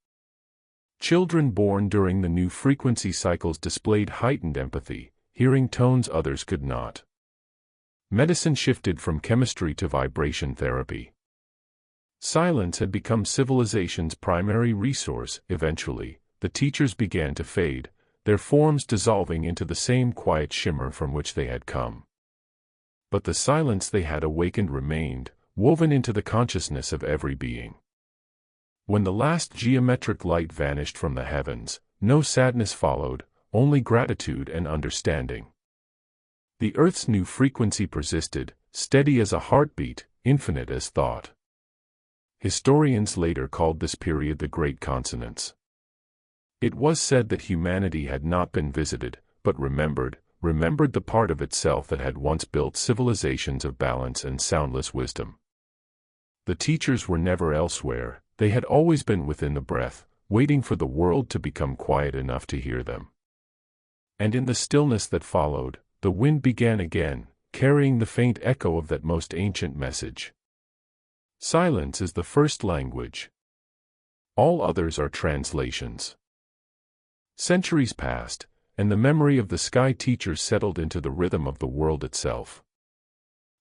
Children born during the new frequency cycles displayed heightened empathy, hearing tones others could not. Medicine shifted from chemistry to vibration therapy. Silence had become civilization's primary resource. Eventually, the teachers began to fade, their forms dissolving into the same quiet shimmer from which they had come. But the silence they had awakened remained, woven into the consciousness of every being. When the last geometric light vanished from the heavens, no sadness followed, only gratitude and understanding. The earth's new frequency persisted, steady as a heartbeat, infinite as thought. Historians later called this period the Great Consonance. It was said that humanity had not been visited, but remembered the part of itself that had once built civilizations of balance and soundless wisdom. The teachers were never elsewhere, they had always been within the breath, waiting for the world to become quiet enough to hear them. And in the stillness that followed, the wind began again, carrying the faint echo of that most ancient message. Silence is the first language. All others are translations. Centuries passed, and the memory of the sky teachers settled into the rhythm of the world itself.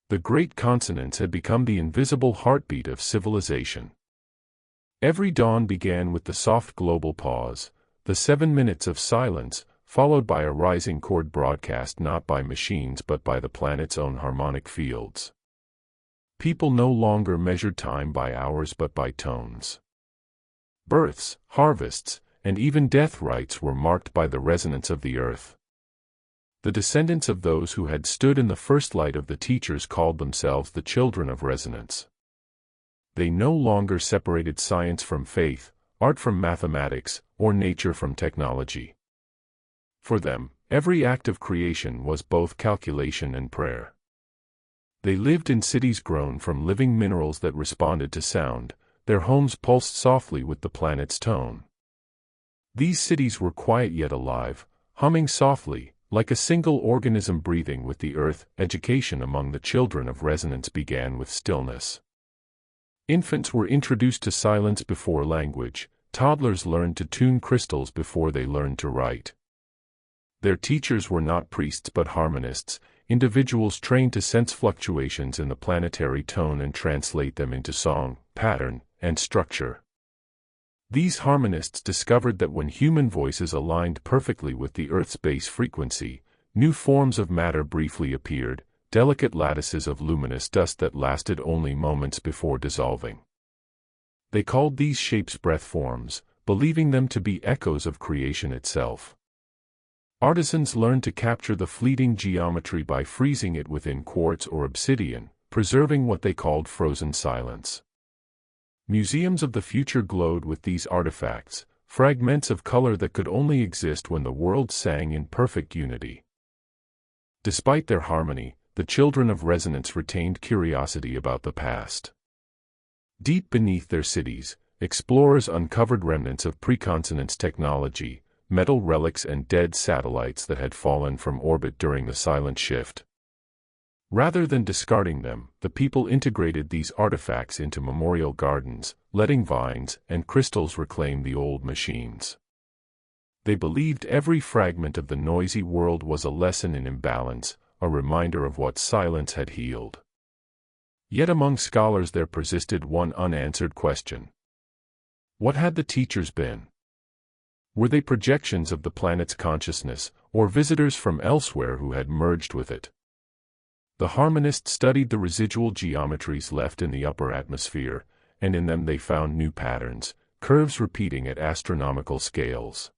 The great consonance had become the invisible heartbeat of civilization. Every dawn began with the soft global pause, the 7 minutes of silence, followed by a rising chord broadcast not by machines but by the planet's own harmonic fields. People no longer measured time by hours but by tones. Births, harvests, and even death rites were marked by the resonance of the earth. The descendants of those who had stood in the first light of the teachers called themselves the children of resonance. They no longer separated science from faith, art from mathematics, or nature from technology. For them, every act of creation was both calculation and prayer. They lived in cities grown from living minerals that responded to sound, their homes pulsed softly with the planet's tone. These cities were quiet yet alive, humming softly, like a single organism breathing with the earth. Education among the children of resonance began with stillness. Infants were introduced to silence before language, toddlers learned to tune crystals before they learned to write. Their teachers were not priests but harmonists, individuals trained to sense fluctuations in the planetary tone and translate them into song, pattern, and structure. These harmonists discovered that when human voices aligned perfectly with the Earth's base frequency, new forms of matter briefly appeared, delicate lattices of luminous dust that lasted only moments before dissolving. They called these shapes breath forms, believing them to be echoes of creation itself. Artisans learned to capture the fleeting geometry by freezing it within quartz or obsidian, preserving what they called frozen silence. Museums of the future glowed with these artifacts, fragments of color that could only exist when the world sang in perfect unity. Despite their harmony, the children of resonance retained curiosity about the past. Deep beneath their cities, explorers uncovered remnants of preconsonance technology, metal relics and dead satellites that had fallen from orbit during the silent shift. Rather than discarding them, the people integrated these artifacts into memorial gardens, letting vines and crystals reclaim the old machines. They believed every fragment of the noisy world was a lesson in imbalance, a reminder of what silence had healed. Yet among scholars there persisted one unanswered question. What had the teachers been? Were they projections of the planet's consciousness, or visitors from elsewhere who had merged with it? The harmonists studied the residual geometries left in the upper atmosphere, and in them they found new patterns, curves repeating at astronomical scales.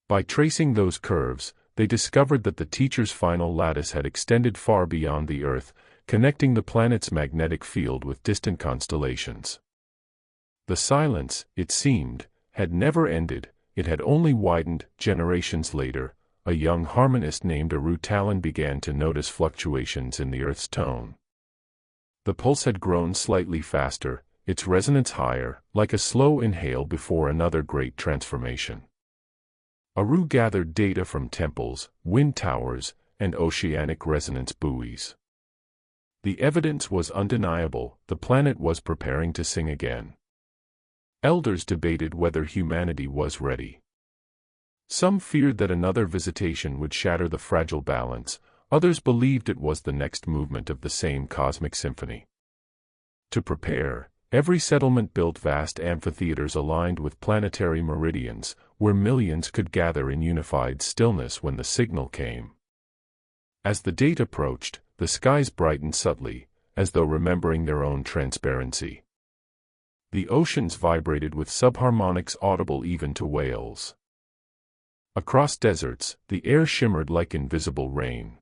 By tracing those curves, they discovered that the teacher's final lattice had extended far beyond the Earth, connecting the planet's magnetic field with distant constellations. The silence, it seemed, had never ended. It had only widened. Generations later, a young harmonist named Aru Talon began to notice fluctuations in the Earth's tone. The pulse had grown slightly faster, its resonance higher, like a slow inhale before another great transformation. Aru gathered data from temples, wind towers, and oceanic resonance buoys. The evidence was undeniable: the planet was preparing to sing again. Elders debated whether humanity was ready. Some feared that another visitation would shatter the fragile balance, others believed it was the next movement of the same cosmic symphony. To prepare, every settlement built vast amphitheaters aligned with planetary meridians, where millions could gather in unified stillness when the signal came. As the date approached, the skies brightened subtly, as though remembering their own transparency. The oceans vibrated with subharmonics audible even to whales. Across deserts, the air shimmered like invisible rain.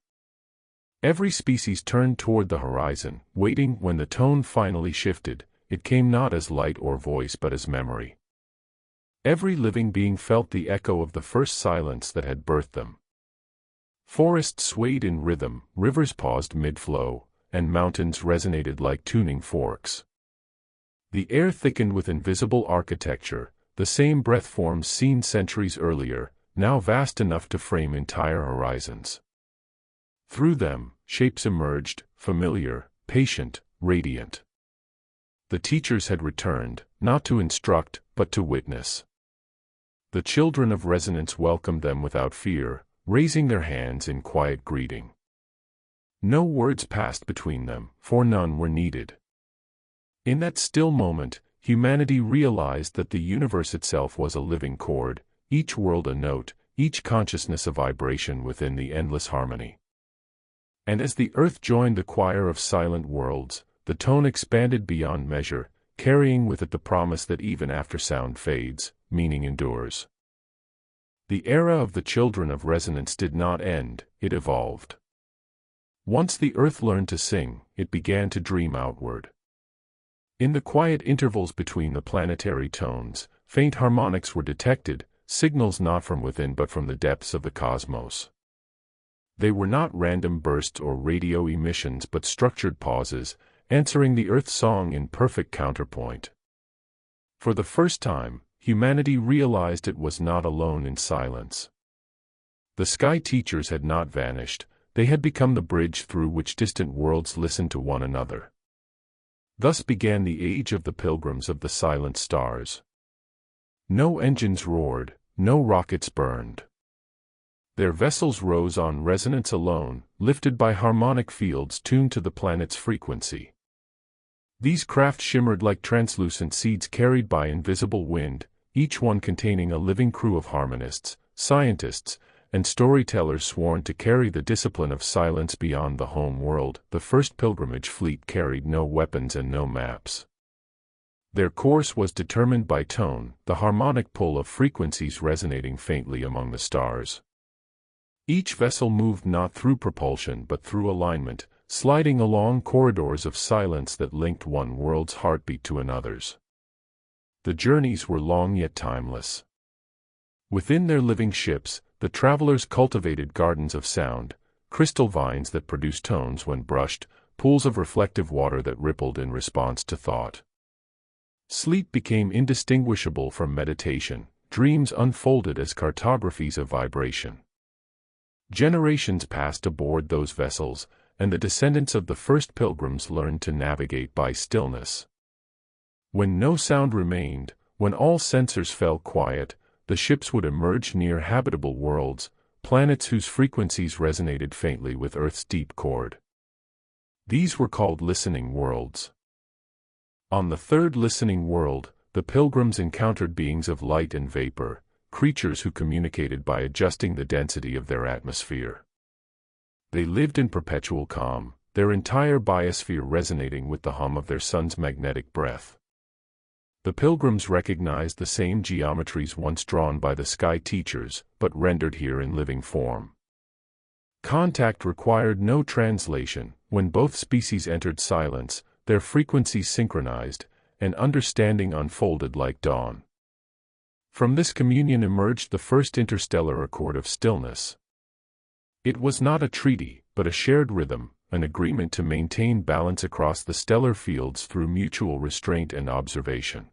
Every species turned toward the horizon, waiting. When the tone finally shifted, it came not as light or voice but as memory. Every living being felt the echo of the first silence that had birthed them. Forests swayed in rhythm, rivers paused mid-flow, and mountains resonated like tuning forks. The air thickened with invisible architecture, the same breath forms seen centuries earlier, now vast enough to frame entire horizons. Through them, shapes emerged, familiar, patient, radiant. The teachers had returned, not to instruct, but to witness. The children of resonance welcomed them without fear, raising their hands in quiet greeting. No words passed between them, for none were needed. In that still moment, humanity realized that the universe itself was a living chord, each world a note, each consciousness a vibration within the endless harmony. And as the earth joined the choir of silent worlds, the tone expanded beyond measure, carrying with it the promise that even after sound fades, meaning endures. The era of the children of resonance did not end, it evolved. Once the earth learned to sing, it began to dream outward. In the quiet intervals between the planetary tones, faint harmonics were detected, signals not from within but from the depths of the cosmos. They were not random bursts or radio emissions but structured pauses, answering the Earth's song in perfect counterpoint. For the first time, humanity realized it was not alone in silence. The sky teachers had not vanished, they had become the bridge through which distant worlds listened to one another. Thus began the age of the pilgrims of the silent stars. No engines roared, no rockets burned. Their vessels rose on resonance alone, lifted by harmonic fields tuned to the planet's frequency. These craft shimmered like translucent seeds carried by invisible wind, each one containing a living crew of harmonists, scientists, and storytellers sworn to carry the discipline of silence beyond the home world. The first pilgrimage fleet carried no weapons and no maps. Their course was determined by tone, the harmonic pull of frequencies resonating faintly among the stars. Each vessel moved not through propulsion but through alignment, sliding along corridors of silence that linked one world's heartbeat to another's. The journeys were long yet timeless. Within their living ships, the travelers cultivated gardens of sound, crystal vines that produced tones when brushed, pools of reflective water that rippled in response to thought. Sleep became indistinguishable from meditation, dreams unfolded as cartographies of vibration. Generations passed aboard those vessels, and the descendants of the first pilgrims learned to navigate by stillness. When no sound remained, when all sensors fell quiet, the ships would emerge near habitable worlds, planets whose frequencies resonated faintly with Earth's deep chord. These were called listening worlds. On the third listening world, the pilgrims encountered beings of light and vapor, creatures who communicated by adjusting the density of their atmosphere. They lived in perpetual calm, their entire biosphere resonating with the hum of their sun's magnetic breath. The pilgrims recognized the same geometries once drawn by the sky teachers, but rendered here in living form. Contact required no translation. When both species entered silence, their frequencies synchronized, and understanding unfolded like dawn. From this communion emerged the first interstellar accord of stillness. It was not a treaty, but a shared rhythm, an agreement to maintain balance across the stellar fields through mutual restraint and observation.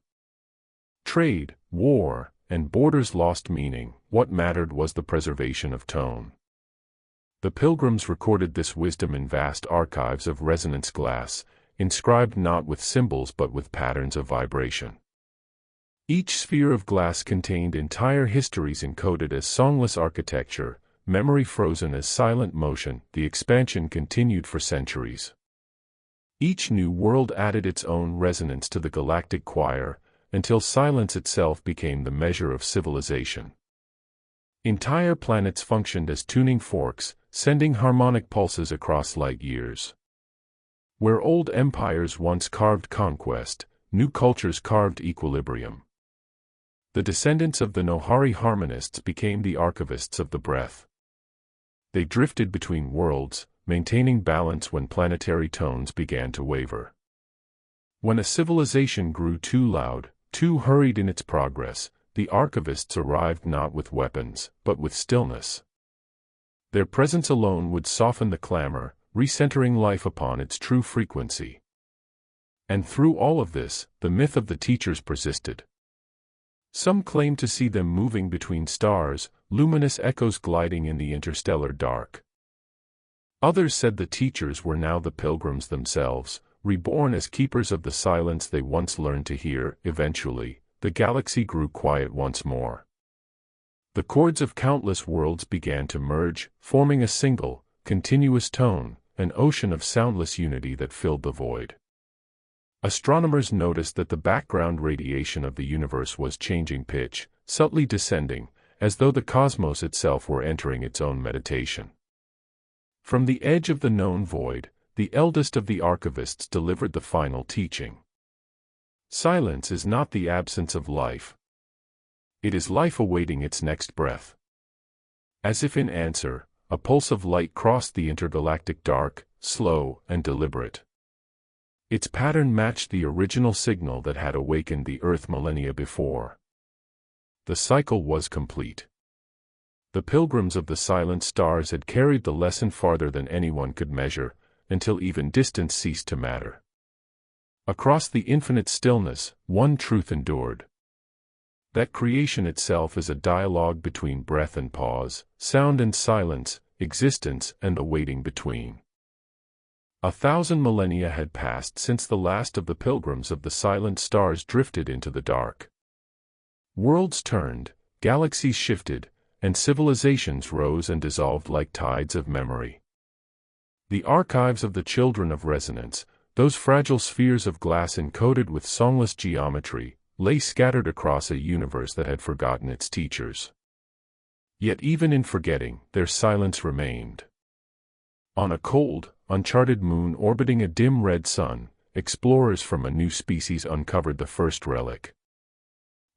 Trade, war, and borders lost meaning. What mattered was the preservation of tone. The pilgrims recorded this wisdom in vast archives of resonance glass, inscribed not with symbols but with patterns of vibration. Each sphere of glass contained entire histories encoded as songless architecture, memory frozen as silent motion. The expansion continued for centuries. Each new world added its own resonance to the galactic choir, until silence itself became the measure of civilization. Entire planets functioned as tuning forks, sending harmonic pulses across light years. Where old empires once carved conquest, new cultures carved equilibrium. The descendants of the Nohari harmonists became the archivists of the breath. They drifted between worlds, maintaining balance when planetary tones began to waver. When a civilization grew too loud, too hurried in its progress, the archivists arrived not with weapons, but with stillness. Their presence alone would soften the clamor, recentering life upon its true frequency. And through all of this, the myth of the teachers persisted. Some claimed to see them moving between stars, luminous echoes gliding in the interstellar dark. Others said the teachers were now the pilgrims themselves, reborn as keepers of the silence they once learned to hear. Eventually, the galaxy grew quiet once more. The chords of countless worlds began to merge, forming a single, continuous tone, an ocean of soundless unity that filled the void. Astronomers noticed that the background radiation of the universe was changing pitch, subtly descending, as though the cosmos itself were entering its own meditation. From the edge of the known void, the eldest of the archivists delivered the final teaching. Silence is not the absence of life. It is life awaiting its next breath. As if in answer, a pulse of light crossed the intergalactic dark, slow and deliberate. Its pattern matched the original signal that had awakened the Earth millennia before. The cycle was complete. The pilgrims of the silent stars had carried the lesson farther than anyone could measure, until even distance ceased to matter. Across the infinite stillness, one truth endured. That creation itself is a dialogue between breath and pause, sound and silence, existence and the waiting between. 1,000 millennia had passed since the last of the pilgrims of the silent stars drifted into the dark. Worlds turned, galaxies shifted, and civilizations rose and dissolved like tides of memory. The archives of the children of resonance, those fragile spheres of glass encoded with songless geometry, lay scattered across a universe that had forgotten its teachers. Yet even in forgetting, their silence remained. On a cold, uncharted moon orbiting a dim red sun, explorers from a new species uncovered the first relic.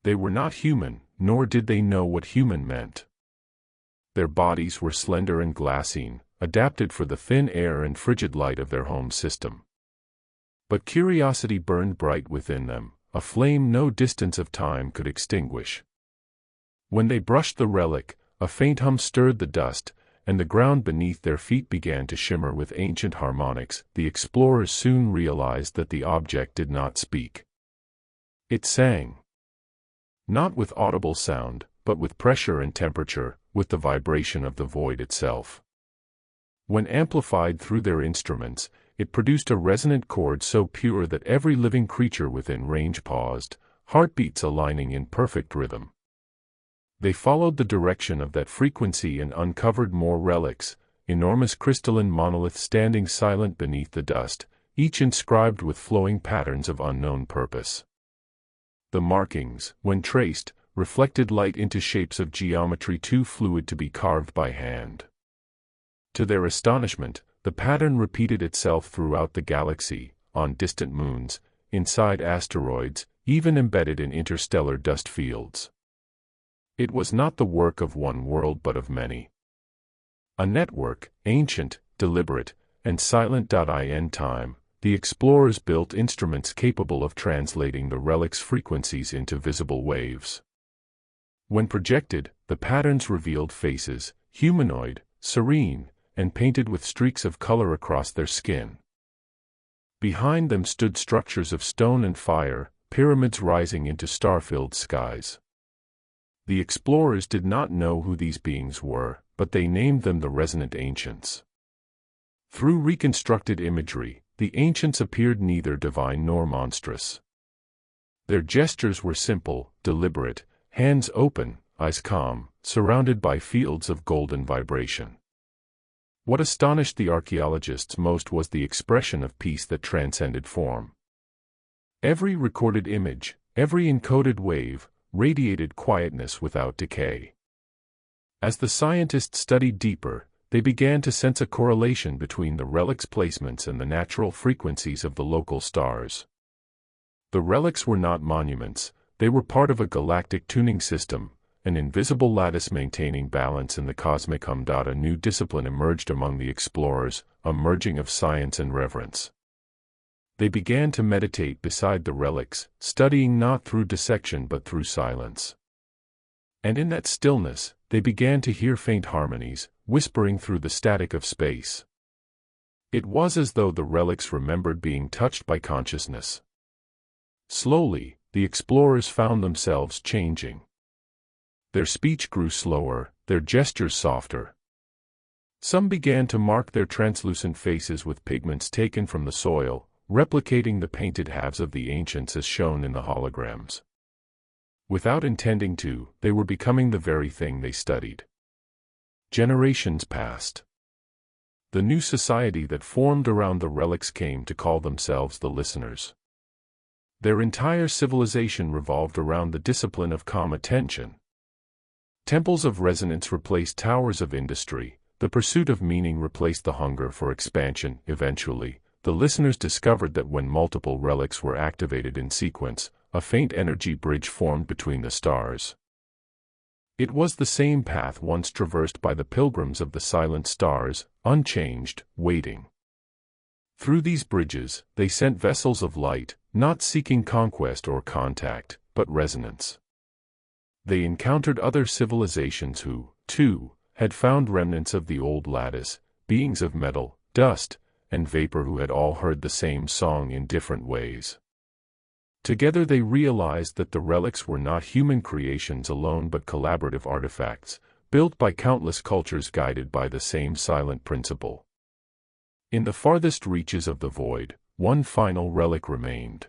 They were not human, nor did they know what human meant. Their bodies were slender and glassine, adapted for the thin air and frigid light of their home system. But curiosity burned bright within them, a flame no distance of time could extinguish. When they brushed the relic, a faint hum stirred the dust, and the ground beneath their feet began to shimmer with ancient harmonics. The explorers soon realized that the object did not speak. It sang. Not with audible sound, but with pressure and temperature, with the vibration of the void itself. When amplified through their instruments, it produced a resonant chord so pure that every living creature within range paused, heartbeats aligning in perfect rhythm. They followed the direction of that frequency and uncovered more relics, enormous crystalline monoliths standing silent beneath the dust, each inscribed with flowing patterns of unknown purpose. The markings, when traced, reflected light into shapes of geometry too fluid to be carved by hand. To their astonishment, the pattern repeated itself throughout the galaxy, on distant moons, inside asteroids, even embedded in interstellar dust fields. It was not the work of one world but of many. A network, ancient, deliberate, and silent. In time, the explorers built instruments capable of translating the relic's frequencies into visible waves. When projected, the patterns revealed faces, humanoid, serene, and painted with streaks of color across their skin. Behind them stood structures of stone and fire, pyramids rising into star-filled skies. The explorers did not know who these beings were, but they named them the Resonant Ancients. Through reconstructed imagery, the ancients appeared neither divine nor monstrous. Their gestures were simple, deliberate, hands open, eyes calm, surrounded by fields of golden vibration. What astonished the archaeologists most was the expression of peace that transcended form. Every recorded image, every encoded wave, radiated quietness without decay. As the scientists studied deeper, they began to sense a correlation between the relics' placements and the natural frequencies of the local stars. The relics were not monuments, they were part of a galactic tuning system, an invisible lattice maintaining balance in the cosmic hum. A new discipline emerged among the explorers, a merging of science and reverence. They began to meditate beside the relics, studying not through dissection but through silence. And in that stillness, they began to hear faint harmonies, whispering through the static of space. It was as though the relics remembered being touched by consciousness. Slowly, the explorers found themselves changing. Their speech grew slower, their gestures softer. Some began to mark their translucent faces with pigments taken from the soil, replicating the painted halves of the ancients as shown in the holograms. Without intending to, they were becoming the very thing they studied. Generations passed. The new society that formed around the relics came to call themselves the Listeners. Their entire civilization revolved around the discipline of calm attention. Temples of resonance replaced towers of industry, the pursuit of meaning replaced the hunger for expansion. Eventually, the Listeners discovered that when multiple relics were activated in sequence, a faint energy bridge formed between the stars. It was the same path once traversed by the pilgrims of the silent stars, unchanged, waiting. Through these bridges, they sent vessels of light, not seeking conquest or contact, but resonance. They encountered other civilizations who, too, had found remnants of the old lattice, beings of metal, dust, and vapor who had all heard the same song in different ways. Together they realized that the relics were not human creations alone but collaborative artifacts, built by countless cultures guided by the same silent principle. In the farthest reaches of the void, one final relic remained.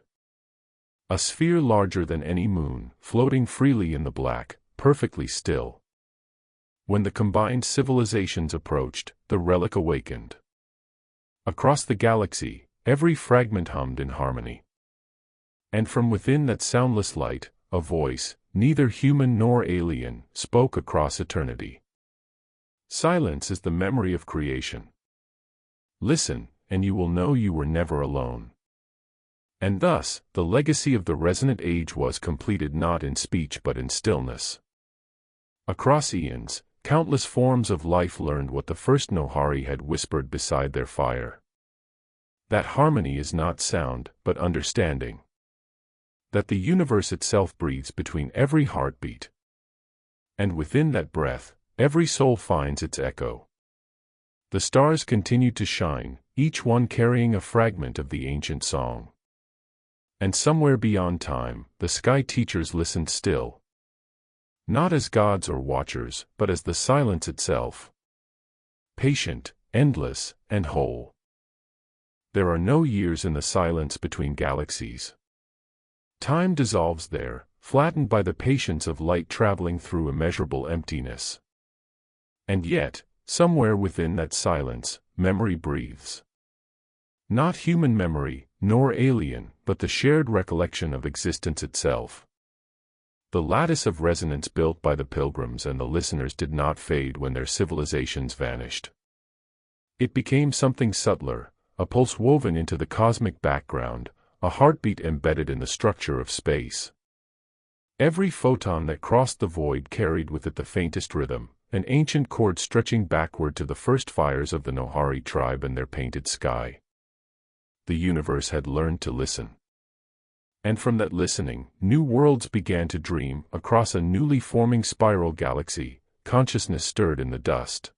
A sphere larger than any moon, floating freely in the black, perfectly still. When the combined civilizations approached, the relic awakened. Across the galaxy, every fragment hummed in harmony. And from within that soundless light, a voice, neither human nor alien, spoke across eternity. Silence is the memory of creation. Listen, and you will know you were never alone. And thus, the legacy of the resonant age was completed not in speech but in stillness. Across eons, countless forms of life learned what the first Nohari had whispered beside their fire. That harmony is not sound, but understanding. That the universe itself breathes between every heartbeat. And within that breath, every soul finds its echo. The stars continued to shine, each one carrying a fragment of the ancient song. And somewhere beyond time, the sky teachers listened still. Not as gods or watchers, but as the silence itself. Patient, endless, and whole. There are no years in the silence between galaxies. Time dissolves there, flattened by the patience of light traveling through immeasurable emptiness. And yet, somewhere within that silence, memory breathes. Not human memory, nor alien, but the shared recollection of existence itself. The lattice of resonance built by the pilgrims and the listeners did not fade when their civilizations vanished. It became something subtler, a pulse woven into the cosmic background, a heartbeat embedded in the structure of space. Every photon that crossed the void carried with it the faintest rhythm, an ancient chord stretching backward to the first fires of the Nohari tribe and their painted sky. The universe had learned to listen. And from that listening, new worlds began to dream. Across a newly forming spiral galaxy, consciousness stirred in the dust.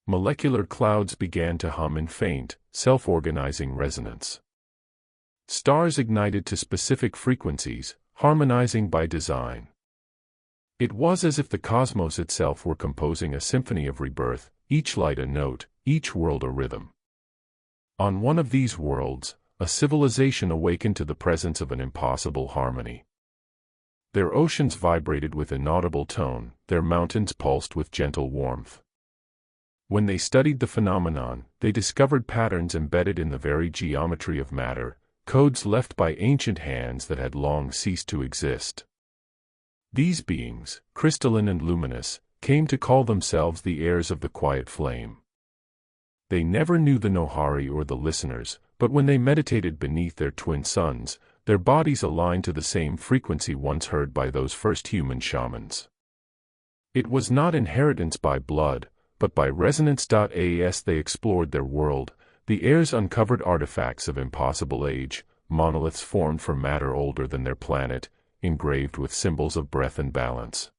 Molecular clouds began to hum in faint, self-organizing resonance. Stars ignited to specific frequencies, harmonizing by design. It was as if the cosmos itself were composing a symphony of rebirth, each light a note, each world a rhythm. On one of these worlds, a civilization awakened to the presence of an impossible harmony. Their oceans vibrated with inaudible tone, their mountains pulsed with gentle warmth. When they studied the phenomenon, they discovered patterns embedded in the very geometry of matter, codes left by ancient hands that had long ceased to exist. These beings, crystalline and luminous, came to call themselves the heirs of the quiet flame. They never knew the Nohari or the listeners, but when they meditated beneath their twin suns, their bodies aligned to the same frequency once heard by those first human shamans. It was not inheritance by blood, but by resonance. As they explored their world, the heirs uncovered artifacts of impossible age, monoliths formed from matter older than their planet, engraved with symbols of breath and balance.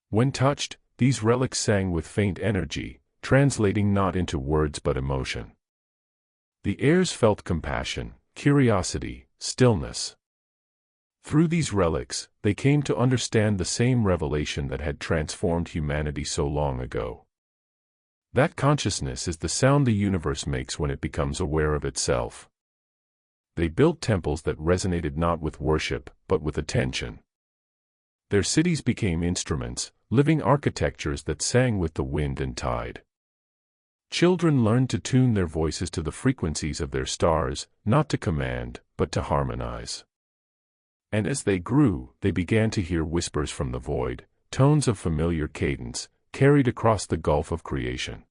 When touched, these relics sang with faint energy, translating not into words but emotion. The heirs felt compassion, curiosity, stillness. Through these relics, they came to understand the same revelation that had transformed humanity so long ago. That consciousness is the sound the universe makes when it becomes aware of itself. They built temples that resonated not with worship, but with attention. Their cities became instruments, living architectures that sang with the wind and tide. Children learned to tune their voices to the frequencies of their stars, not to command, but to harmonize. And as they grew, they began to hear whispers from the void, tones of familiar cadence, carried across the gulf of creation.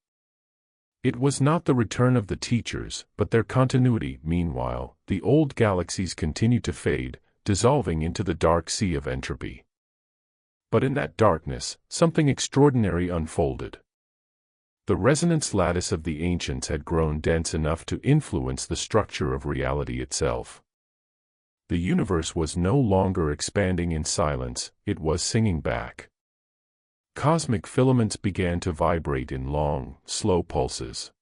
It was not the return of the teachers, but their continuity. Meanwhile, the old galaxies continued to fade, dissolving into the dark sea of entropy. But in that darkness, something extraordinary unfolded. The resonance lattice of the ancients had grown dense enough to influence the structure of reality itself. The universe was no longer expanding in silence, it was singing back. Cosmic filaments began to vibrate in long, slow pulses.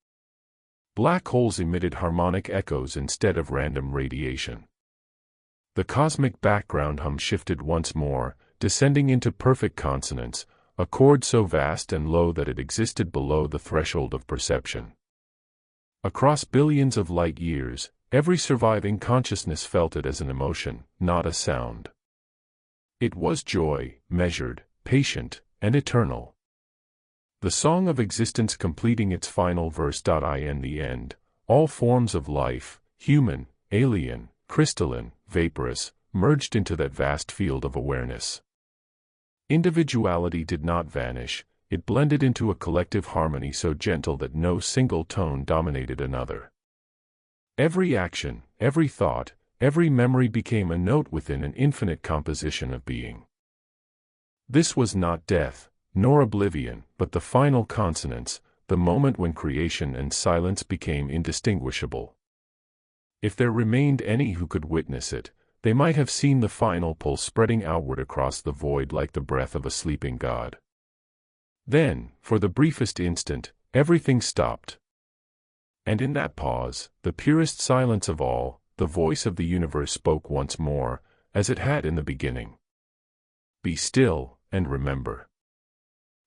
Black holes emitted harmonic echoes instead of random radiation. The cosmic background hum shifted once more, descending into perfect consonance, a chord so vast and low that it existed below the threshold of perception. Across billions of light years, every surviving consciousness felt it as an emotion, not a sound. It was joy, measured, patient, and eternal. The song of existence completing its final verse. In the end, all forms of life, human, alien, crystalline, vaporous, merged into that vast field of awareness. Individuality did not vanish, it blended into a collective harmony so gentle that no single tone dominated another. Every action, every thought, every memory became a note within an infinite composition of being. This was not death, nor oblivion, but the final consonance, the moment when creation and silence became indistinguishable. If there remained any who could witness it, they might have seen the final pulse spreading outward across the void like the breath of a sleeping god. Then, for the briefest instant, everything stopped. And in that pause, the purest silence of all, the voice of the universe spoke once more, as it had in the beginning. Be still, and remember.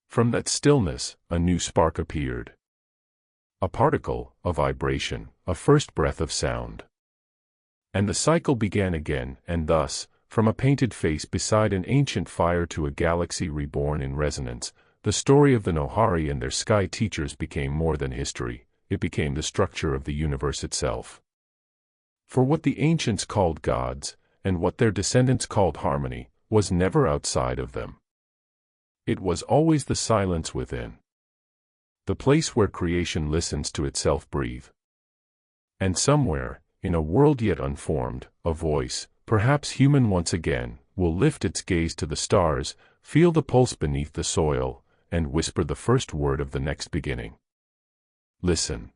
From that stillness, a new spark appeared. A particle, a vibration, a first breath of sound. And the cycle began again, and thus, from a painted face beside an ancient fire to a galaxy reborn in resonance, the story of the Nohari and their sky teachers became more than history, it became the structure of the universe itself. For what the ancients called gods, and what their descendants called harmony, was never outside of them. It was always the silence within. The place where creation listens to itself breathe. And somewhere, in a world yet unformed, a voice, perhaps human once again, will lift its gaze to the stars, feel the pulse beneath the soil, and whisper the first word of the next beginning. Listen.